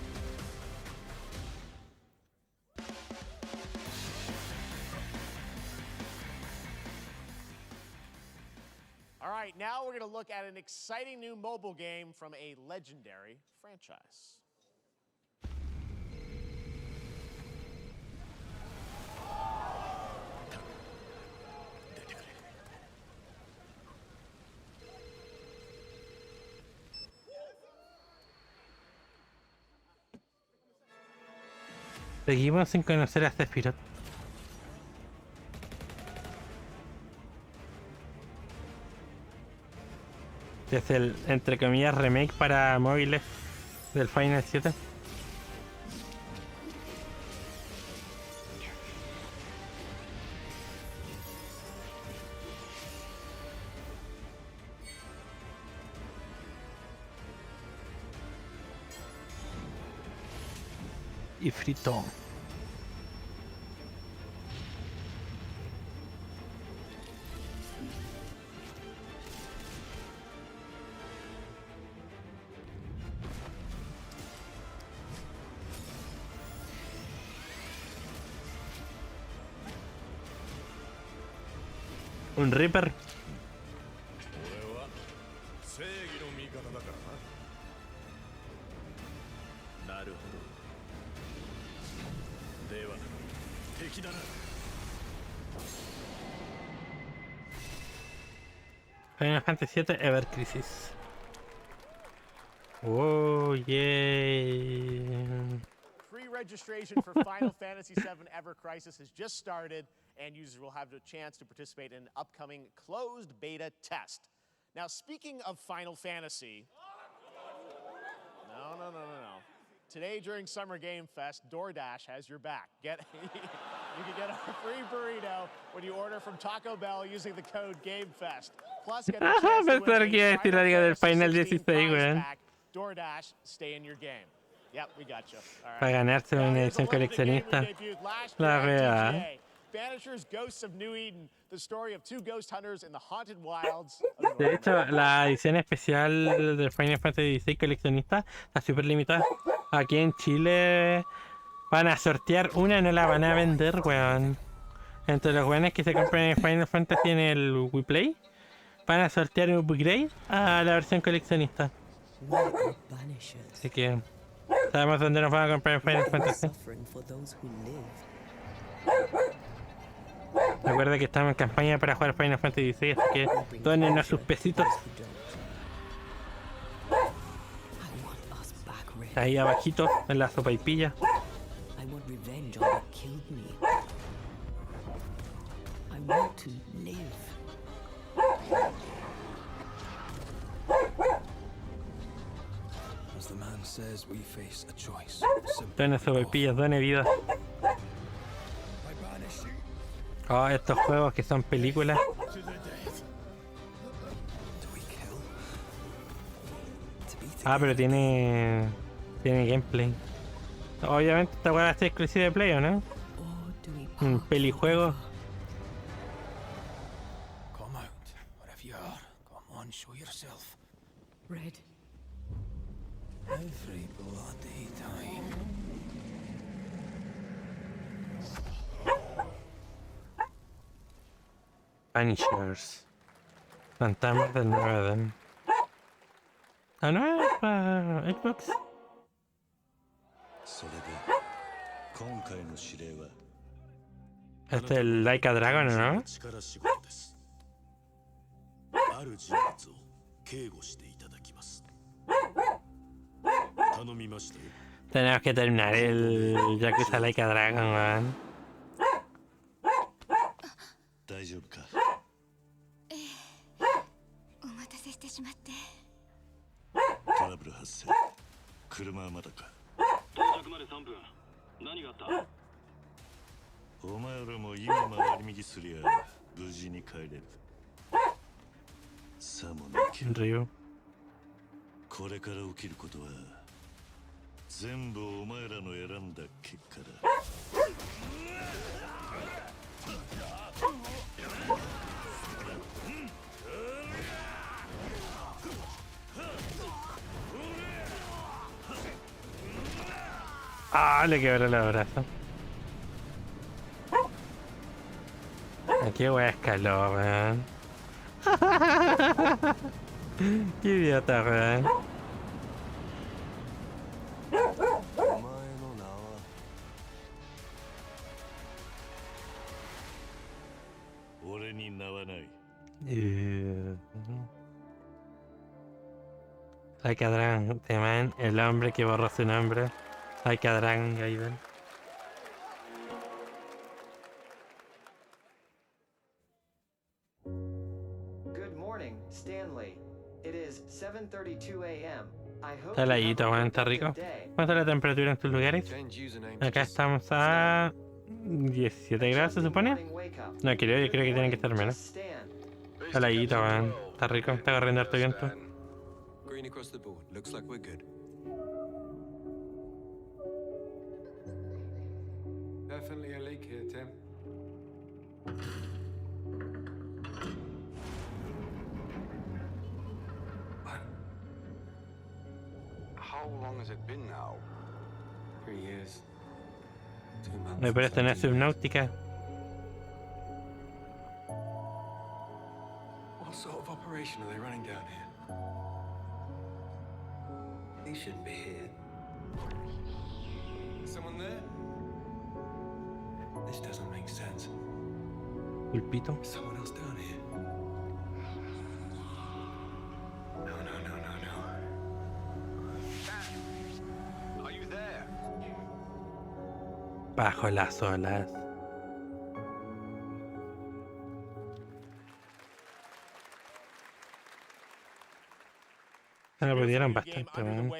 All right, now we're going to look at an exciting new mobile game from a legendary franchise. Seguimos sin conocer a Sephiroth. Es el, entre comillas, remake para móviles del Final 7. Y frito. Un Reaper. Final Fantasy VII Ever Crisis. Oh, yay. Pre-registration for Final Fantasy VII Ever Crisis has just started, and users will have the chance to participate in an upcoming closed beta test. Now, speaking of Final Fantasy... No. Today, during Summer Game Fest, DoorDash has your back. You can get a free burrito when you order from Taco Bell using the code GameFest. Plus, get the chance to win Pensar que iba a decir la liga del Final 16, weón. DoorDash, stay in your game. Yep, we got you. All right. Para ganarse una edición coleccionista. La real. Banishers, Ghosts of New Eden, the story of two ghost hunters in the haunted wilds. De hecho, la edición especial del Final Fantasy XVI coleccionista está súper limitada. Aquí en Chile van a sortear una, no la van a vender, weón. Entre los weones que se compren el Final Fantasy en el Wii Play, van a sortear un upgrade a la versión coleccionista. Así que sabemos dónde nos van a comprar el Final Fantasy. Recuerda que estamos en campaña para jugar Final Fantasy XVI, así que donen sus pesitos. Ahí abajito, en la sopaipilla. Done sopaipillas, done vida. Oh, estos juegos que son películas. Ah, pero tiene gameplay. Obviamente esta weá va a ser exclusiva de Play, ¿o no? Un pelijuego. Red. Every bloody time. Punishers. Fantasmas del 9. Ah, no es para Xbox. Este es el Like a Dragon, ¿no? Tenemos que terminar el Yakuza Like a Dragon, man. Ryu. これから起きることは全部お前らの選んだ結果だ。Ah, le quebró el brazo. Qué wea escaló, weón. Qué idiota, weón. Like a Dragon, the man, el hombre que borró su nombre. Like a Dragon, Gaiden. Good morning, Stanley. It is 7:32 a.m. I hope Está heladito, weón, está rico. ¿Cuánta es la temperatura en tus lugares? Acá estamos a 17 grados, ¿se supone? No, yo creo que tienen que estar menos. Está heladito, weón. Está rico, está corriendo harto viento. Green across the board. Looks like we're good. Definitely a leak here, Tim. How long has it been now? 3 years. 2 months. Me parece una subnáutica. What sort of operation are they running down here? He shouldn't be here. Someone there? This doesn't make sense. Pulpito. Someone else down here. No. Dad! Are you there? Bajo las olas. Se lo perdieron bastante, weón.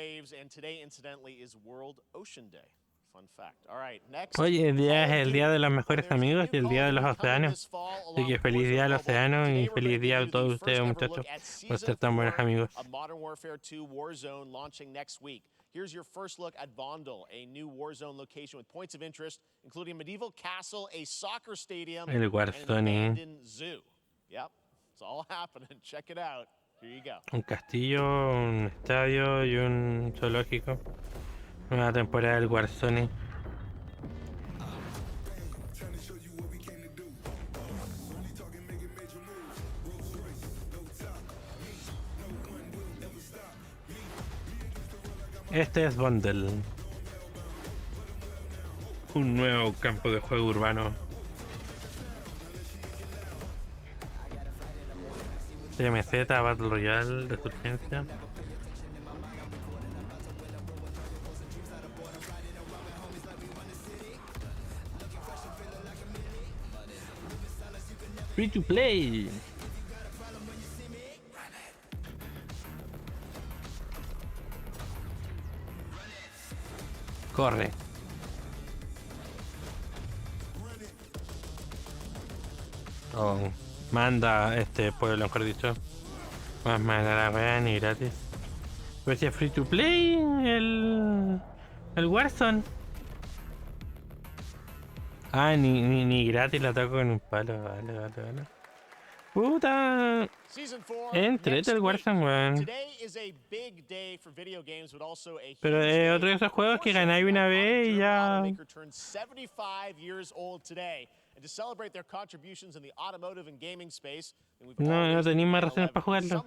Fun fact. All right, next. Hoy el día es el día de los mejores amigos y el día de los océanos. Así que feliz día al océano y feliz día a todos ustedes, muchachos, por ser tan buenos amigos. Modern Warfare 2 Warzone launching next week. Here's your first look at Vondel, a new Warzone location with points of interest, including a medieval castle, a soccer stadium, El and an Warzone. abandoned zoo. Yep, it's all happening. Check it out. Here you go. Un castillo, un estadio y un zoológico. Nueva temporada del Warzone. Este es Bundle. Un nuevo campo de juego urbano. TMZ, Battle Royale, Resurgencia. Free to play. Corre. Oh, manda este pueblo, mejor dicho. Más manera real ni gratis. Pero si es free to play el Warzone. Ah, ni gratis la toco con un palo. Vale. Puta. Entrete el Warzone, weón. Pero es otro de esos juegos que ganáis una vez y ya. No tenéis más razones para jugarlo.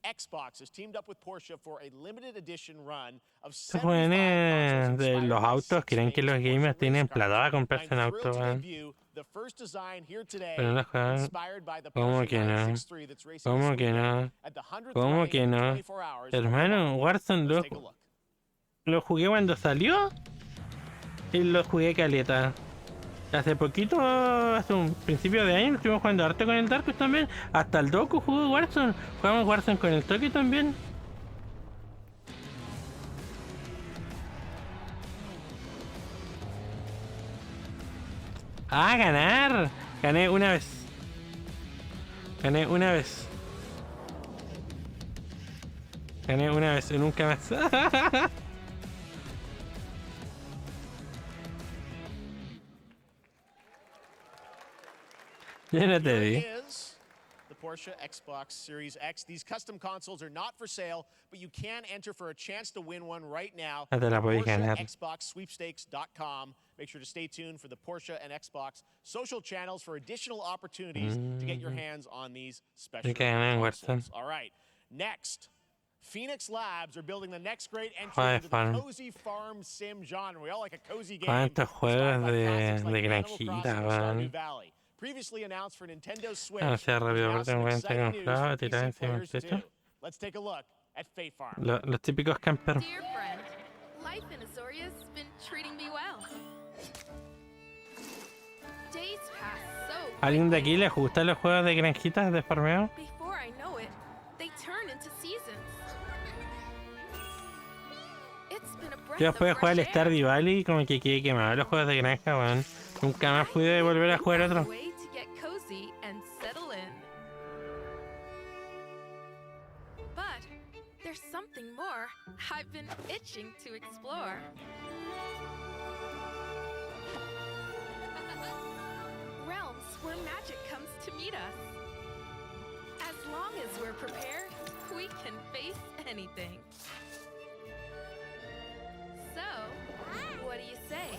Xbox has teamed up with Porsche for a limited edition run of Estos jóvenes de los autos creen que los gamers tienen plata a comprarse un auto, weón. Pero no juegan. ¿Cómo que no? ¿Cómo que no? ¿Cómo que no? Hermano, Warzone lo jugué cuando salió y lo jugué caleta. Hace poquito, hace un principio de año, estuvimos jugando harto con el Darkus también. Hasta el Doku jugó Warzone. Jugamos Warzone con el Toki también. ¡Ah, ganar! Gané una vez. Gané una vez y nunca más. Yo no te vi. The Porsche Xbox Series X. These custom consoles are not for sale, but you can enter for a chance to win one right now. Te la podéis ganar. PorscheXboxSweepstakes.com. Make sure to stay tuned for the Porsche and Xbox social channels for additional opportunities to get your hands on these special consoles. All right. Next, Phoenix Labs are building the next great entry into the cozy farm sim genre. We all like a cozy game. ¿Cuántos juegos de granjita, weón? Previously announced for Nintendo Switch. No sea rápido, porque tengo cuenta camuflada, tirar encima del techo. Let's take a look at Fate Farm. Los típicos campers. Dear friend, life in Azoria's been treating me well. Days pass so ¿Alguien de aquí le gusta los juegos de granjitas de farmeo? before I know it, they turn into seasons. It's been a breath Yo después de of jugar fresh el Stardew Valley como que quedé quemado los juegos de granja, weón. Nunca más pude volver a jugar otro. way to get cozy and settle in. But there's something more I've been itching to explore. Realms where magic comes to meet us. As long as we're prepared, we can face anything. So, what do you say?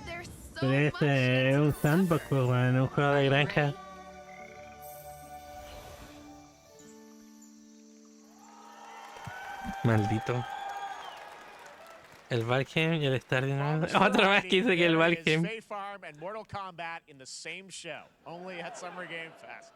There's so Pero este es un sandbox, pues, weón, un juego de granja. Maldito. El Valheim y el Stardew Valley. Otro más que dice que el Valheim. Fate Farm and Mortal Kombat in the same show, only at Summer Game Fest.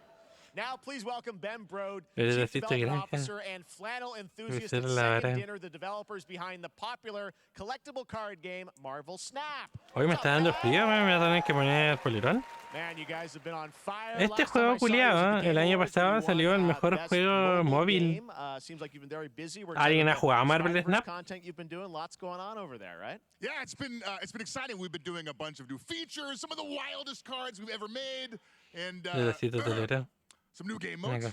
Now, please welcome Ben Brode, El Chief deciste Development granja. Officer and flannel enthusiast Esa at era la Second vara. Dinner, the developers behind the popular collectible card game Marvel Snap. Hoy me está dando frío, me voy a tener que poner polerón. Man, you guys have been on fire. Este Last time I juego saw you was at culiado, the el Game año Awards where pasado you salió won, el mejor Best juego Mobile móvil. Game. Seems like you've been very busy. We're ¿Alguien ha excited jugado about Marvel the Snap? content you've been doing. Lots going on over there, right? Yeah, it's been exciting. We've been doing a bunch of new features, some of the wildest cards we've ever made, and Necesito telera. some new game modes.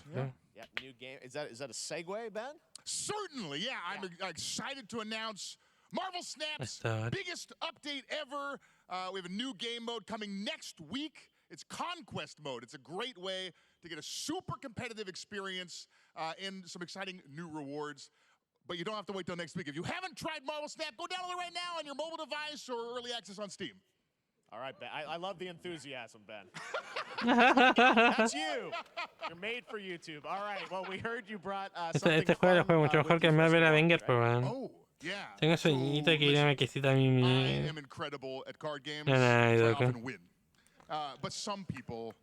Yeah, new game. Is that a segue, Ben? Certainly, yeah. I'm excited to announce Marvel Snap's Está. biggest update ever. We have a new game mode coming next week. It's Conquest mode. It's a great way to get a super competitive experience and some exciting new rewards. But you don't have to wait till next week. If you haven't tried Marvel Snap, go download it right now on your mobile device or early access on Steam. All right, Ben. I love the enthusiasm, Ben. That's you. You're made for YouTube. All right. Well, we heard you brought something Este juego lo fun, juego mucho mejor with que you Marvel this Avenger, week, pero right? bueno. Yeah. Tengo sueñito que ir a mi quesita a mí. I am incredible at card games. No, no, I loco. often win. But some people...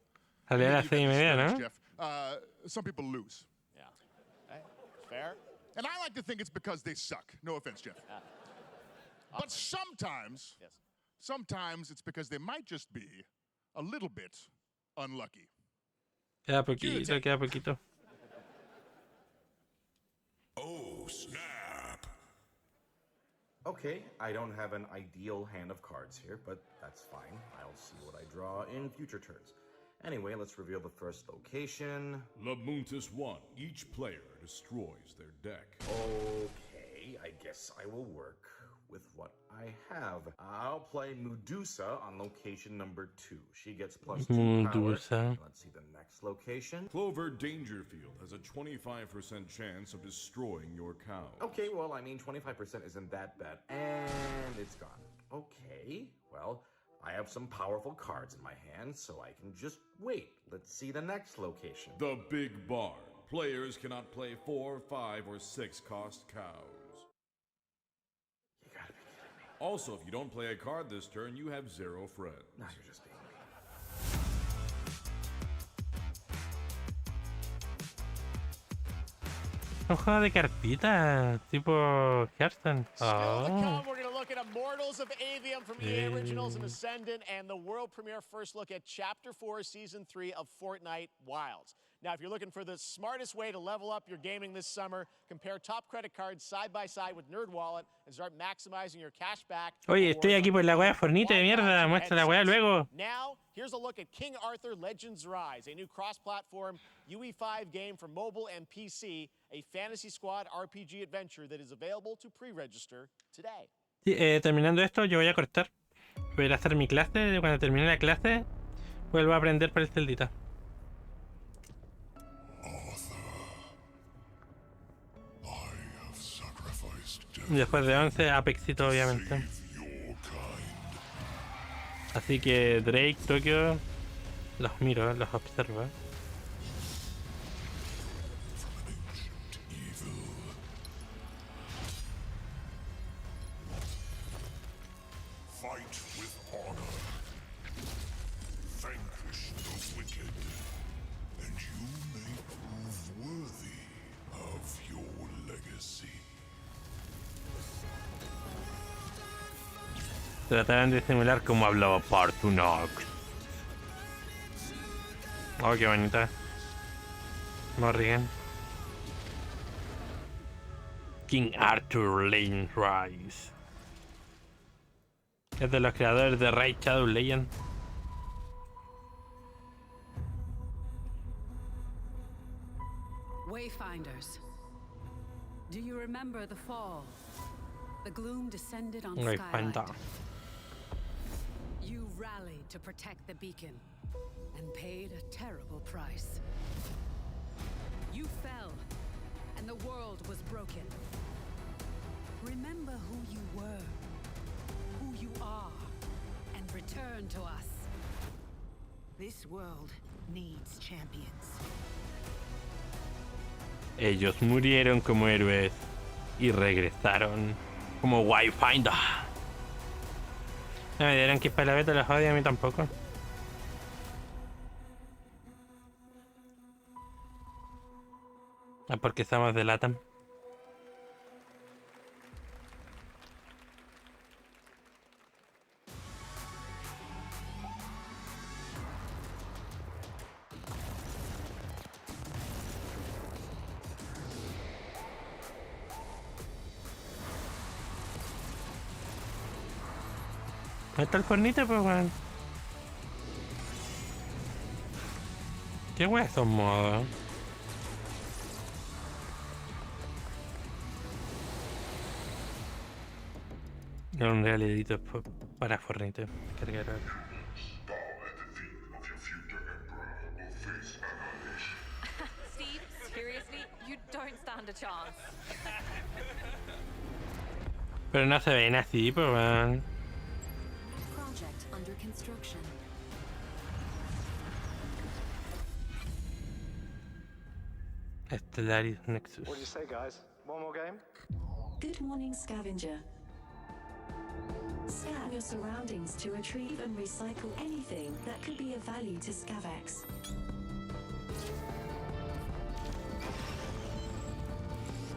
Salí a maybe las you get 6:30, this, ¿no? Jeff, some people lose. Yeah. Hey, fair. And I like to think it's because they suck. No offense, Jeff. But sometimes, sometimes it's because they might just be a little bit unlucky. Queda poquito, queda poquito. Oh, snap! Okay, I don't have an ideal hand of cards here, but that's fine. I'll see what I draw in future turns. Anyway, let's reveal the first location. Lamuntis 1. Each player destroys their deck. Okay, I guess I will work with what I have. I'll play Medusa on location number 2. She gets +2 power. Medusa. Let's see the next location. Clover Dangerfield has a 25% chance of destroying your cow. Okay, well, I mean, 25% isn't that bad. And it's gone. Okay, well, I have some powerful cards in my hand, so I can just wait. Let's see the next location. The Big Barn. Players cannot play 4, 5, or 6 cost cows. You gotta be kidding me. Also, if you don't play a card this turn, you have 0 friends. No, you're just being mean. Un juego de carpita, tipo Hearthstone. Still to Oh. come, we're going to look at Immortals of Avium from EA Originals and Ascendant, and the world premiere first look at Chapter 4, Season 3 of Fortnite Wilds. Now, if you're looking for the smartest way to level up your gaming this summer, compare top credit cards side by side with NerdWallet and start maximizing your cash back. Oye, estoy aquí por la wea Fornite de mierda. Muestra la wea luego. Now, here's a look at King Arthur Legends Rise, a new cross-platform UE5 game for mobile and PC, a Fantasy Squad RPG adventure that is available to pre-register today. Sí, terminando esto, yo voy a cortar. Voy a ir a hacer mi clase. Cuando termine la clase, vuelvo a aprender por el celdita. Después de 11, Apexito, obviamente. Así que Drake, Tokyo, los miro, los observo. Fight with honor. Vanquish the wicked, and you may prove worthy of your legacy. Trataban de simular como hablaba Partunox. Oh, qué bonita. Morrigan. King Arthur Lane Rise. Es de los creadores de Raid Shadow Legend. Wayfinders, do you remember the fall? The gloom descended on Wayfinder. Skylight. You rallied to protect the beacon and paid a terrible price. You fell, and the world was broken. Remember who you were, who you are, and return to us. This world needs champions. Ellos murieron como héroes y regresaron como Wayfinder. No me dieron que para la beta los odio, a mí tampoco. Ah, porque somos de LATAM. Ahí está el fornite, pues, weón. ¿Qué weón son modos? No, un realidito para fornite. Cargar ahora. Steve, seriously, you don't stand a chance. Pero no se ven así, pues, weón. Project under construction. Stellaris Nexus. What do you say, guys? One more game? Good morning, scavenger. Scan your surroundings to retrieve and recycle anything that could be of value to Scavex.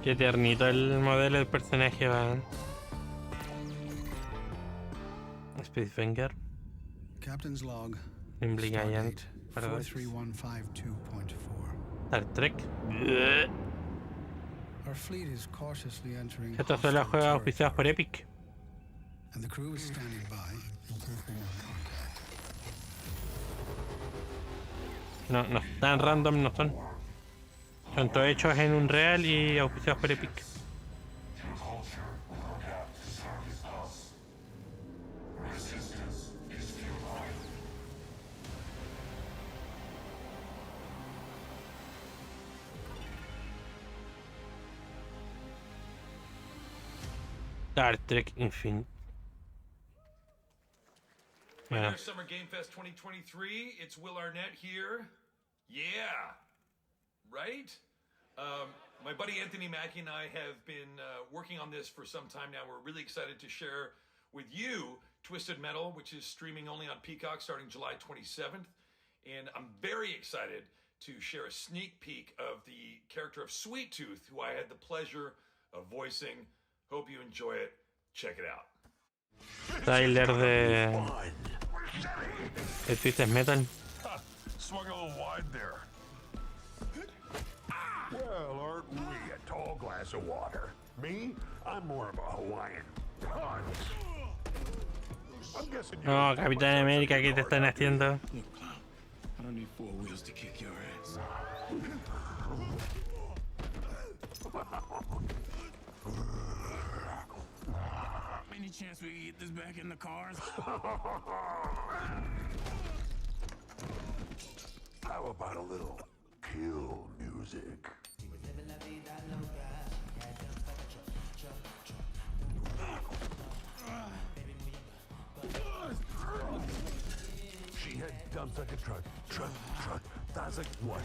Qué tiernito el modelo del personaje, va. Space Venger. Captain's log. Nimble Giant. 43152.4. Star Trek. Our fleet is cautiously entering. Estos son los juegos auspiciados por Epic. And the crew is standing by. No, no, tan random no son. Son todos hechos en Unreal y auspiciados por Epic. Star Trek Infinite. Winter Summer Game Fest 2023. It's Will Arnett here. Yeah, right? My buddy Anthony Mackie and I have been working on this for some time now. We're really excited to share with you Twisted Metal, which is streaming only on Peacock starting July 27th. And I'm very excited to share a sneak peek of the character of Sweet Tooth, who I had the pleasure of voicing. Hope you enjoy it. Check it out. Trailer de Twisted Metal. Swung a little wide there. Well, aren't we a tall glass of water? Me? I'm more of a Hawaiian punch. I'm guessing you. No, Capitán América, ¿qué te están haciendo? I don't need four wheels to kick your ass. Any chance we can get this back in the cars? How about a little kill music? She had dumps like a truck. That's like what?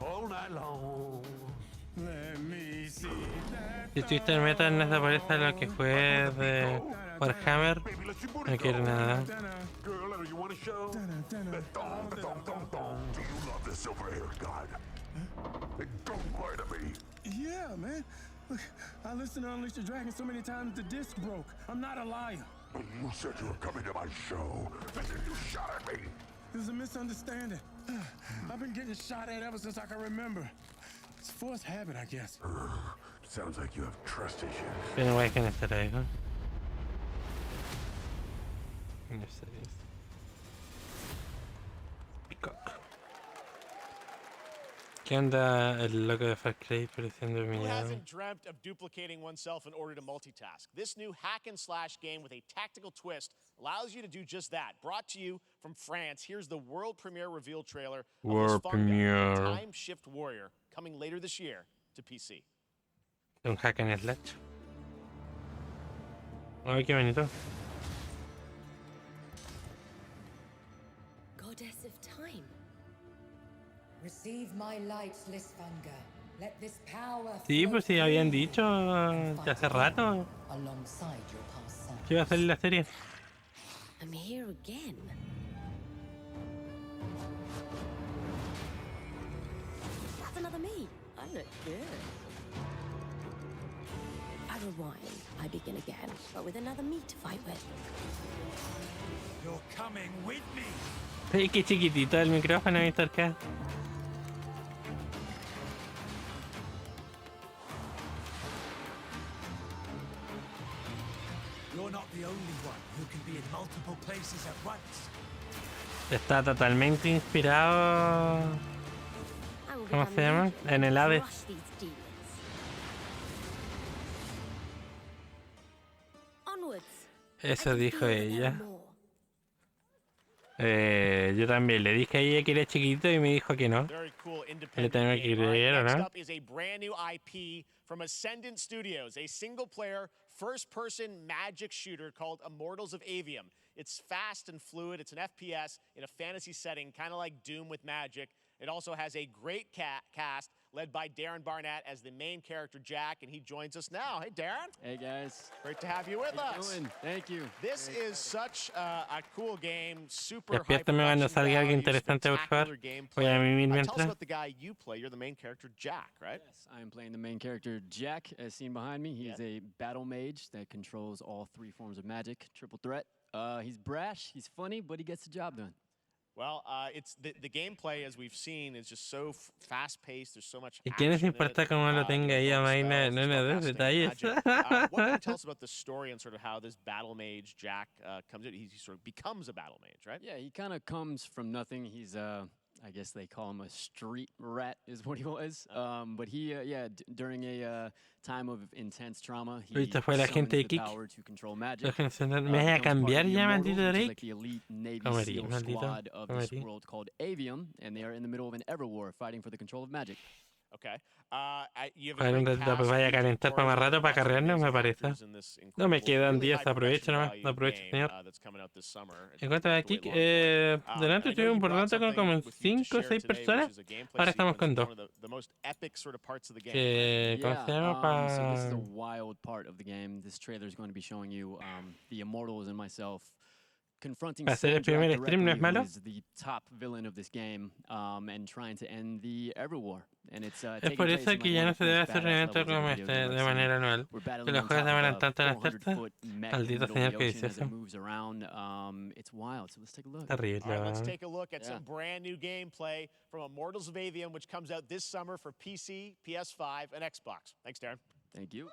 All night long. Let me see that. Si Twisted Metal no se parece a lo que fue de Warhammer, no quiero nada. Girl, you want to show? Do you love the silver-haired god? Don't lie to me. Yeah, man. Look, I listened to Unleash the Dragon so many times the disc broke. I'm not a liar. But you said you were coming to my show, and then you shot at me. It was a misunderstanding. I've been getting shot at ever since I can remember. It's forced habit, I guess. Sounds like you have trust issues. Pero no que estar ahí, ¿no? No sé. Peacock. ¿Qué onda el loco de Far Cry pareciendo Who humillado? hasn't dreamt of duplicating oneself in order to multitask? This new hack and slash game with a tactical twist allows you to do just that. Brought to you from France, here's the world premiere reveal trailer of World this premiere. Time Shift Warrior, coming later this year to PC. Un hack and slash. Ay, qué bonito. Goddess of time. Receive my light, Lisfanger. Let this power Sí, pues sí, habían dicho ya hace rato alongside your past self. que iba a salir la serie. I'm here again. That's another me. I look good. I rewind. I begin again, but with another me to fight with. You're coming with me. Ay, qué chiquitito el micrófono, Mr. K. You're not the only one who can be in multiple places at once. Está totalmente inspirado. ¿Cómo se llama? En el Hades. Eso dijo ella. Yo también le dije a ella que era chiquito y me dijo que no. Le tengo que creer, ¿o no? Next up is a brand new IP from Ascendant Studios, a single-player, first-person magic shooter called Immortals of Avium. It's fast and fluid. It's an FPS in a fantasy setting, kind of like Doom with magic. It also has a great cast led by Darren Barnett as the main character, Jack, and he joins us now. Hey, Darren. Hey, guys. Great to have you with us. Doing? Thank you. This is such a cool game, super high Despiértame cuando salga algo interesante, por favor. Voy a mimir Tell us mientras. about the guy you play. You're the main character, Jack, right? Yes, I am playing the main character, Jack, as seen behind me. He is a battle mage that controls all 3 forms of magic, triple threat. He's brash, he's funny, but he gets the job done. Well, it's the gameplay, as we've seen, is just so fast-paced. There's so much ¿Y qué nos action in importa it. cómo lo tenga ella, vaina? No nos des detalles. What can you tell us about the story and sort of how this battle mage Jack comes in? He sort of becomes a battle mage, right? Yeah, he kind of comes from nothing. He's I guess they call him a street rat, is what he was. But he, during a time of intense trauma, he Ahorita fue la gente de summons the Kik. power to control magic. ¿Me vas a cambiar ya, maldito Like Drake? the elite Navy Comerí, SEAL maldito. squad of this Comerí. world called Avium, and they are in the middle of an ever war fighting for the control of magic. Okay. You have A ver, un ratito, pues vaya a calentar para más rato para carrearnos, me parece. No me quedan días, aprovecho nomás, aprovecho, señor. En cuanto a Kik, delante estuvimos por rato con como 5 o 6 personas, ahora estamos con 2. ¿Cómo se llama? So this is a wild part of the game. This trailer is going to be showing you the Immortals and myself confronting Para hacer el primer stream, ¿no es malo? who is the top villain of this game, and trying to end the Everwar. And it's Es taking por place eso in, que like, ya one no of se the debe most hacer badass evento levels in como video este game de I've manera seen. anual. We're Que battling los on juegos top demoran of tanto en a hacerse. 400-foot mech in the Maldito middle of señor the que ocean dice as it eso. moves around. It's wild, so let's take a look. Terrible. All right, let's take a look at Yeah. some brand new gameplay from Immortals of Avium, which comes out this summer for PC, PS5, and Xbox. Thanks, Darren. Thank you.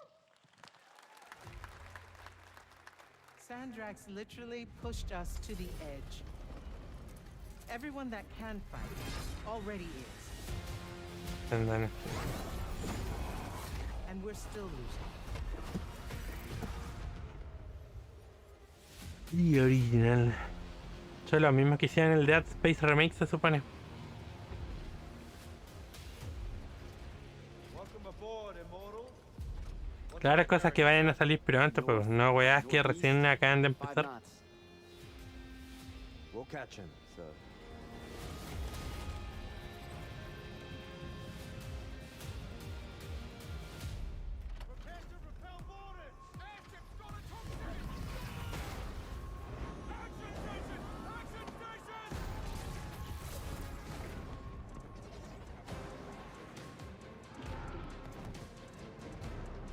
Sandrax literally pushed us to the edge. Everyone that can fight already is, Ándale. and we're still losing. Y original. Son los mismos que hicieron el Dead Space Remake, se supone. Claro, cosas que vayan a salir pronto, pues no weas que recién acaban de empezar. We'll catch him, so.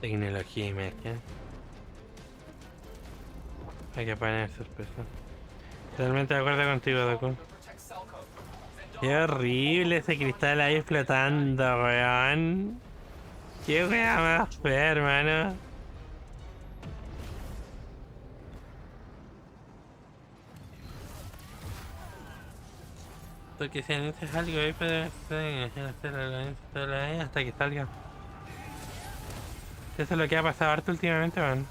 Tecnología y magia. Hay que poner sorpresa. Totalmente de acuerdo contigo, Doku. Qué horrible ese cristal ahí flotando, weón. Qué wea más fea, hermano. Porque si anuncias algo ahí puede hacer algo hasta que salga. Eso es lo que ha pasado harto últimamente, weón.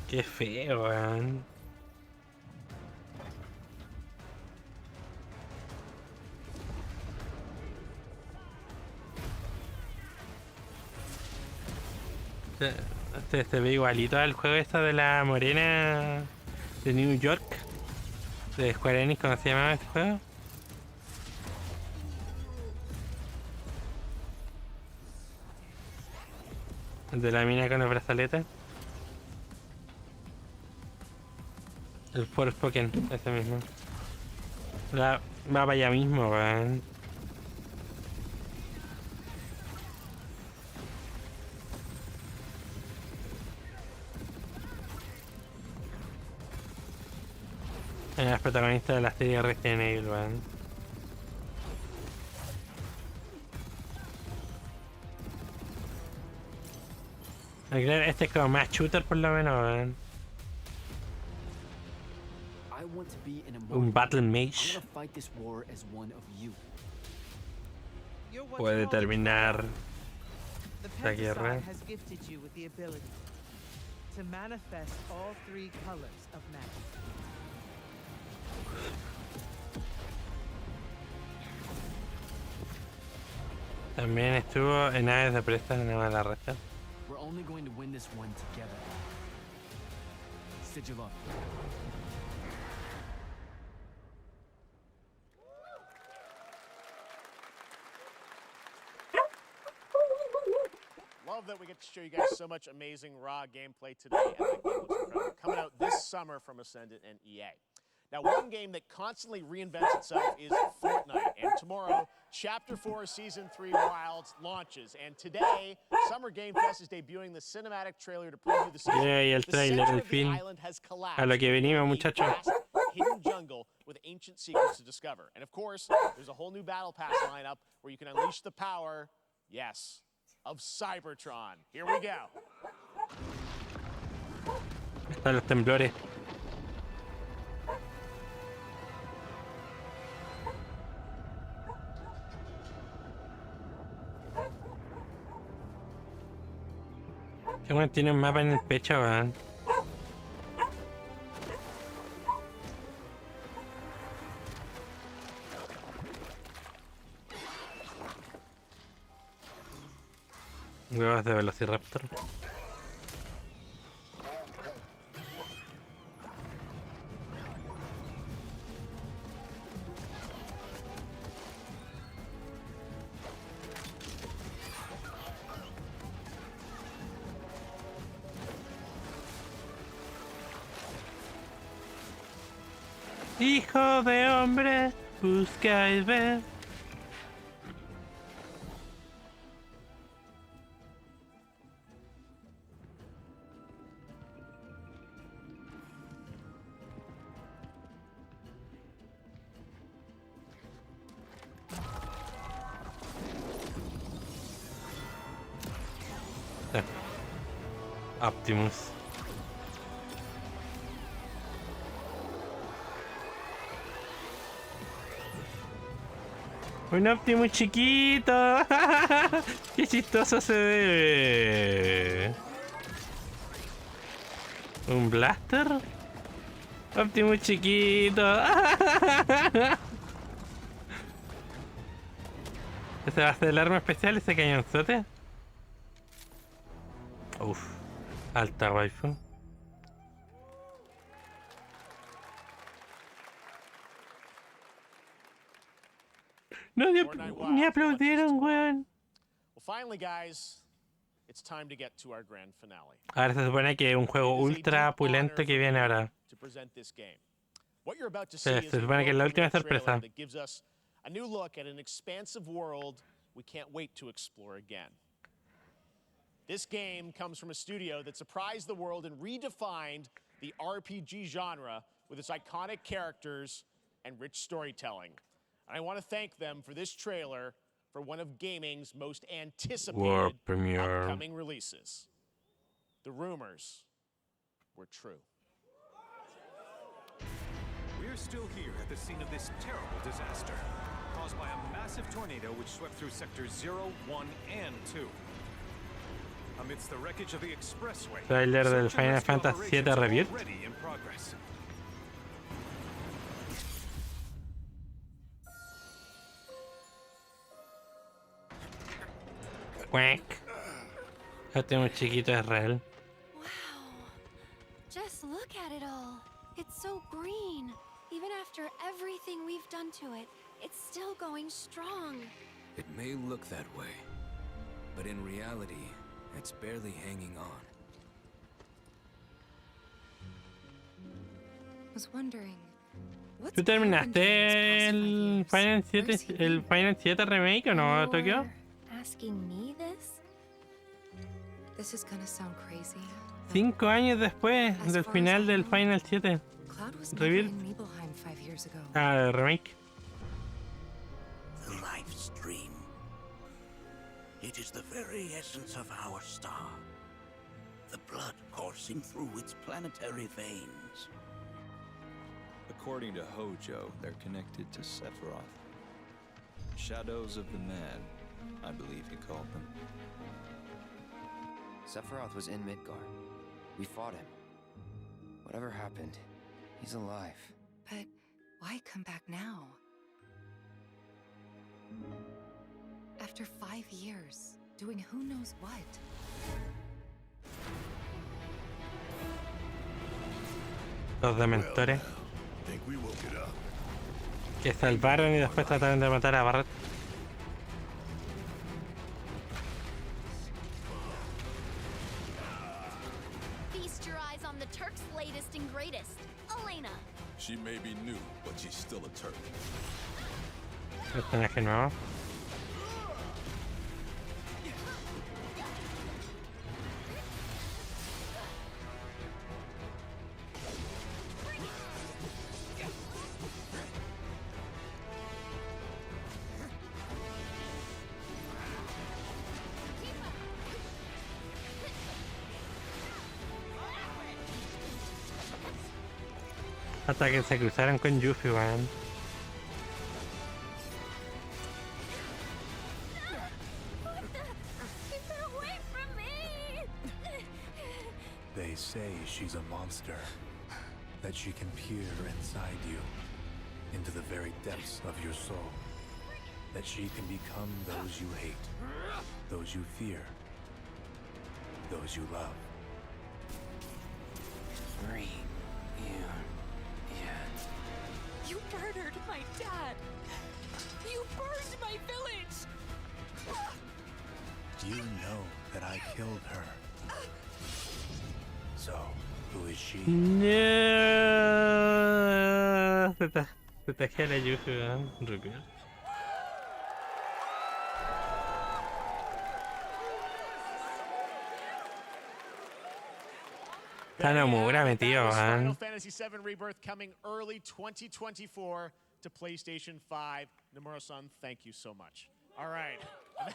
Qué feo, weón. Se ve igualito al juego esta de la morena de New York, de Square Enix. ¿Cómo se llamaba este juego? El de la mina con los brazaletes. El Forspoken, ese mismo. Va para allá mismo, weón. Es el protagonista de la serie Resident Evil, weón. Claro, este es como más shooter por lo menos, weón. Un Battle Mage puede terminar la guerra. Has gifted you with the ability to manifest all three colors of magic. También estuvo en Aves de Presa en la resta. We're only going to win this one together. Sigil up. Love that we get to show you guys so much amazing raw gameplay today, and that game looks incredible. Coming out this summer from Ascendant and EA. Now, one game that constantly reinvents itself is Fortnite, and tomorrow, Chapter 4 Season 3 Wilds launches, and today, Summer Game Fest is debuting the cinematic trailer to preview the season. Yeah, y el trailer, el fin. A lo que venimos, muchachos. Hidden jungle with ancient secrets to discover. And of course, there's a whole new battle pass lineup where you can unleash the power, yes, of Cybertron. Here we go. Están los temblores. Este weón tiene un mapa en el pecho, weón. Huevos de Velociraptor. Hijo de hombre, busca y ve. Optimus. Un Optimus chiquito. Qué chistoso se ve. Un blaster. Optimus chiquito. Ese va a ser el arma especial, ese cañonzote. Uf, alta waifu. No ni aplaudieron, weón. Well, finally, guys, it's time to get to our grand finale. Ahora se supone que es un juego ultra opulento que viene ahora. To present this game. What you're about to see is Se supone que es la última sorpresa. that gives us a new look at an expansive world we can't wait to explore again. This game comes from a studio that surprised the world and redefined the RPG genre with its iconic characters and rich storytelling. I want to thank them for this trailer for one of gaming's most anticipated upcoming releases. The rumors were true. We're still here at the scene of this terrible disaster, caused by a massive tornado which swept through sectors 0, 1, and 2. Amidst the wreckage of the expressway, Trailer del Final Fantasy VII Rebirth. already in progress. Quack. Este un chiquito es real. Just look at it all. It's so green. Even after everything we've done to it, it's still going strong. It may look that way, but in reality, it's barely hanging on. Was wondering, ¿Tú terminaste el Final 7 remake o no, Tokio? Asking me this? This is gonna sound crazy. 5 años después del final del Final 7. Cloud was never Rebirth. in Nibelheim 5 years ago. Ah, remake. The life stream. It is the very essence of our star. The blood coursing through its planetary veins. According to Hojo, they're connected to Sephiroth. Shadows of the Man, I believe he called them. Sephiroth was in Midgard. We fought him. Whatever happened, he's alive. But why come back now? After 5 years, doing who knows what? Los dementores que salvaron y después trataron de matar a Barret. Feast your eyes on the Turk's latest and greatest, Elena. She may be new, but she's still a Turk. Personaje nuevo. Hasta que se cruzaron con Yuffie, weón. They say she's a monster, that she can peer inside you, into the very depths of your soul, that she can become those you hate, those you fear, those you love. Free. You murdered my dad! You burned my village! You know that I killed her. So, who is she? No. Se tajea la Yuffie, weón. Rebirth. Está Nomura metido, Final weón. Fantasy VII Rebirth coming early 2024 to PlayStation 5. Nomura-san, thank you so much. All right,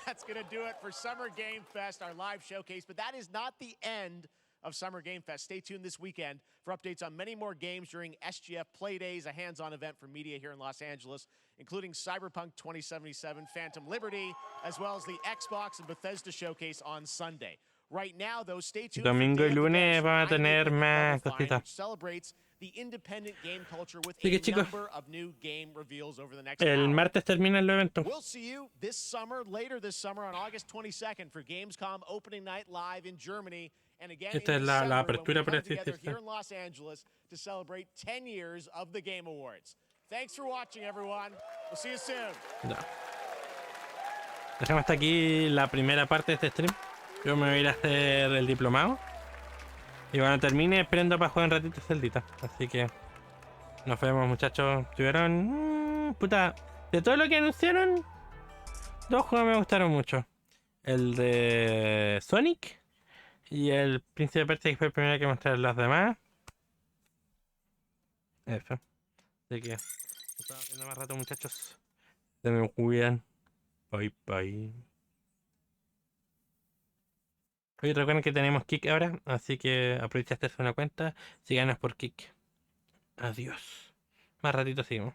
that's going to do it for Summer Game Fest, our live showcase. But that is not the end of Summer Game Fest. Stay tuned this weekend for updates on many more games during SGF Play Days, a hands-on event for media here in Los Angeles, including Cyberpunk 2077, Phantom Liberty, as well as the Xbox and Bethesda showcase on Sunday. Right now, though, stay tuned. Domingo y lunes van a tener más cositas. Celebrates the independent game culture with Así que, a chicos, number of new game reveals over the next el hour. martes termina el evento. We'll see you this summer, later this summer on August 22nd for Gamescom Opening Night Live in Germany. And again, Esta in es la December, apertura, when we por come así together decirlo. here in Los Angeles to celebrate 10 years of the Game Awards. Thanks for watching, everyone. We'll see you soon. No. Dejamos hasta aquí la primera parte de este stream. Yo me voy a ir a hacer el diplomado. Y cuando termine, prendo para jugar un ratito Celdita. Así que nos vemos, muchachos. Tuvieron... puta, de todo lo que anunciaron, 2 juegos me gustaron mucho. El de Sonic y el Príncipe de Persia, que fue el primero que mostré. Los demás, eso. Así que nos estamos viendo más rato, muchachos. Se me cuidan. Bye bye. Oye, recuerden que tenemos Kick ahora, así que aprovecha de hacerse una cuenta. Síganos por Kick. Adiós. Más ratito seguimos.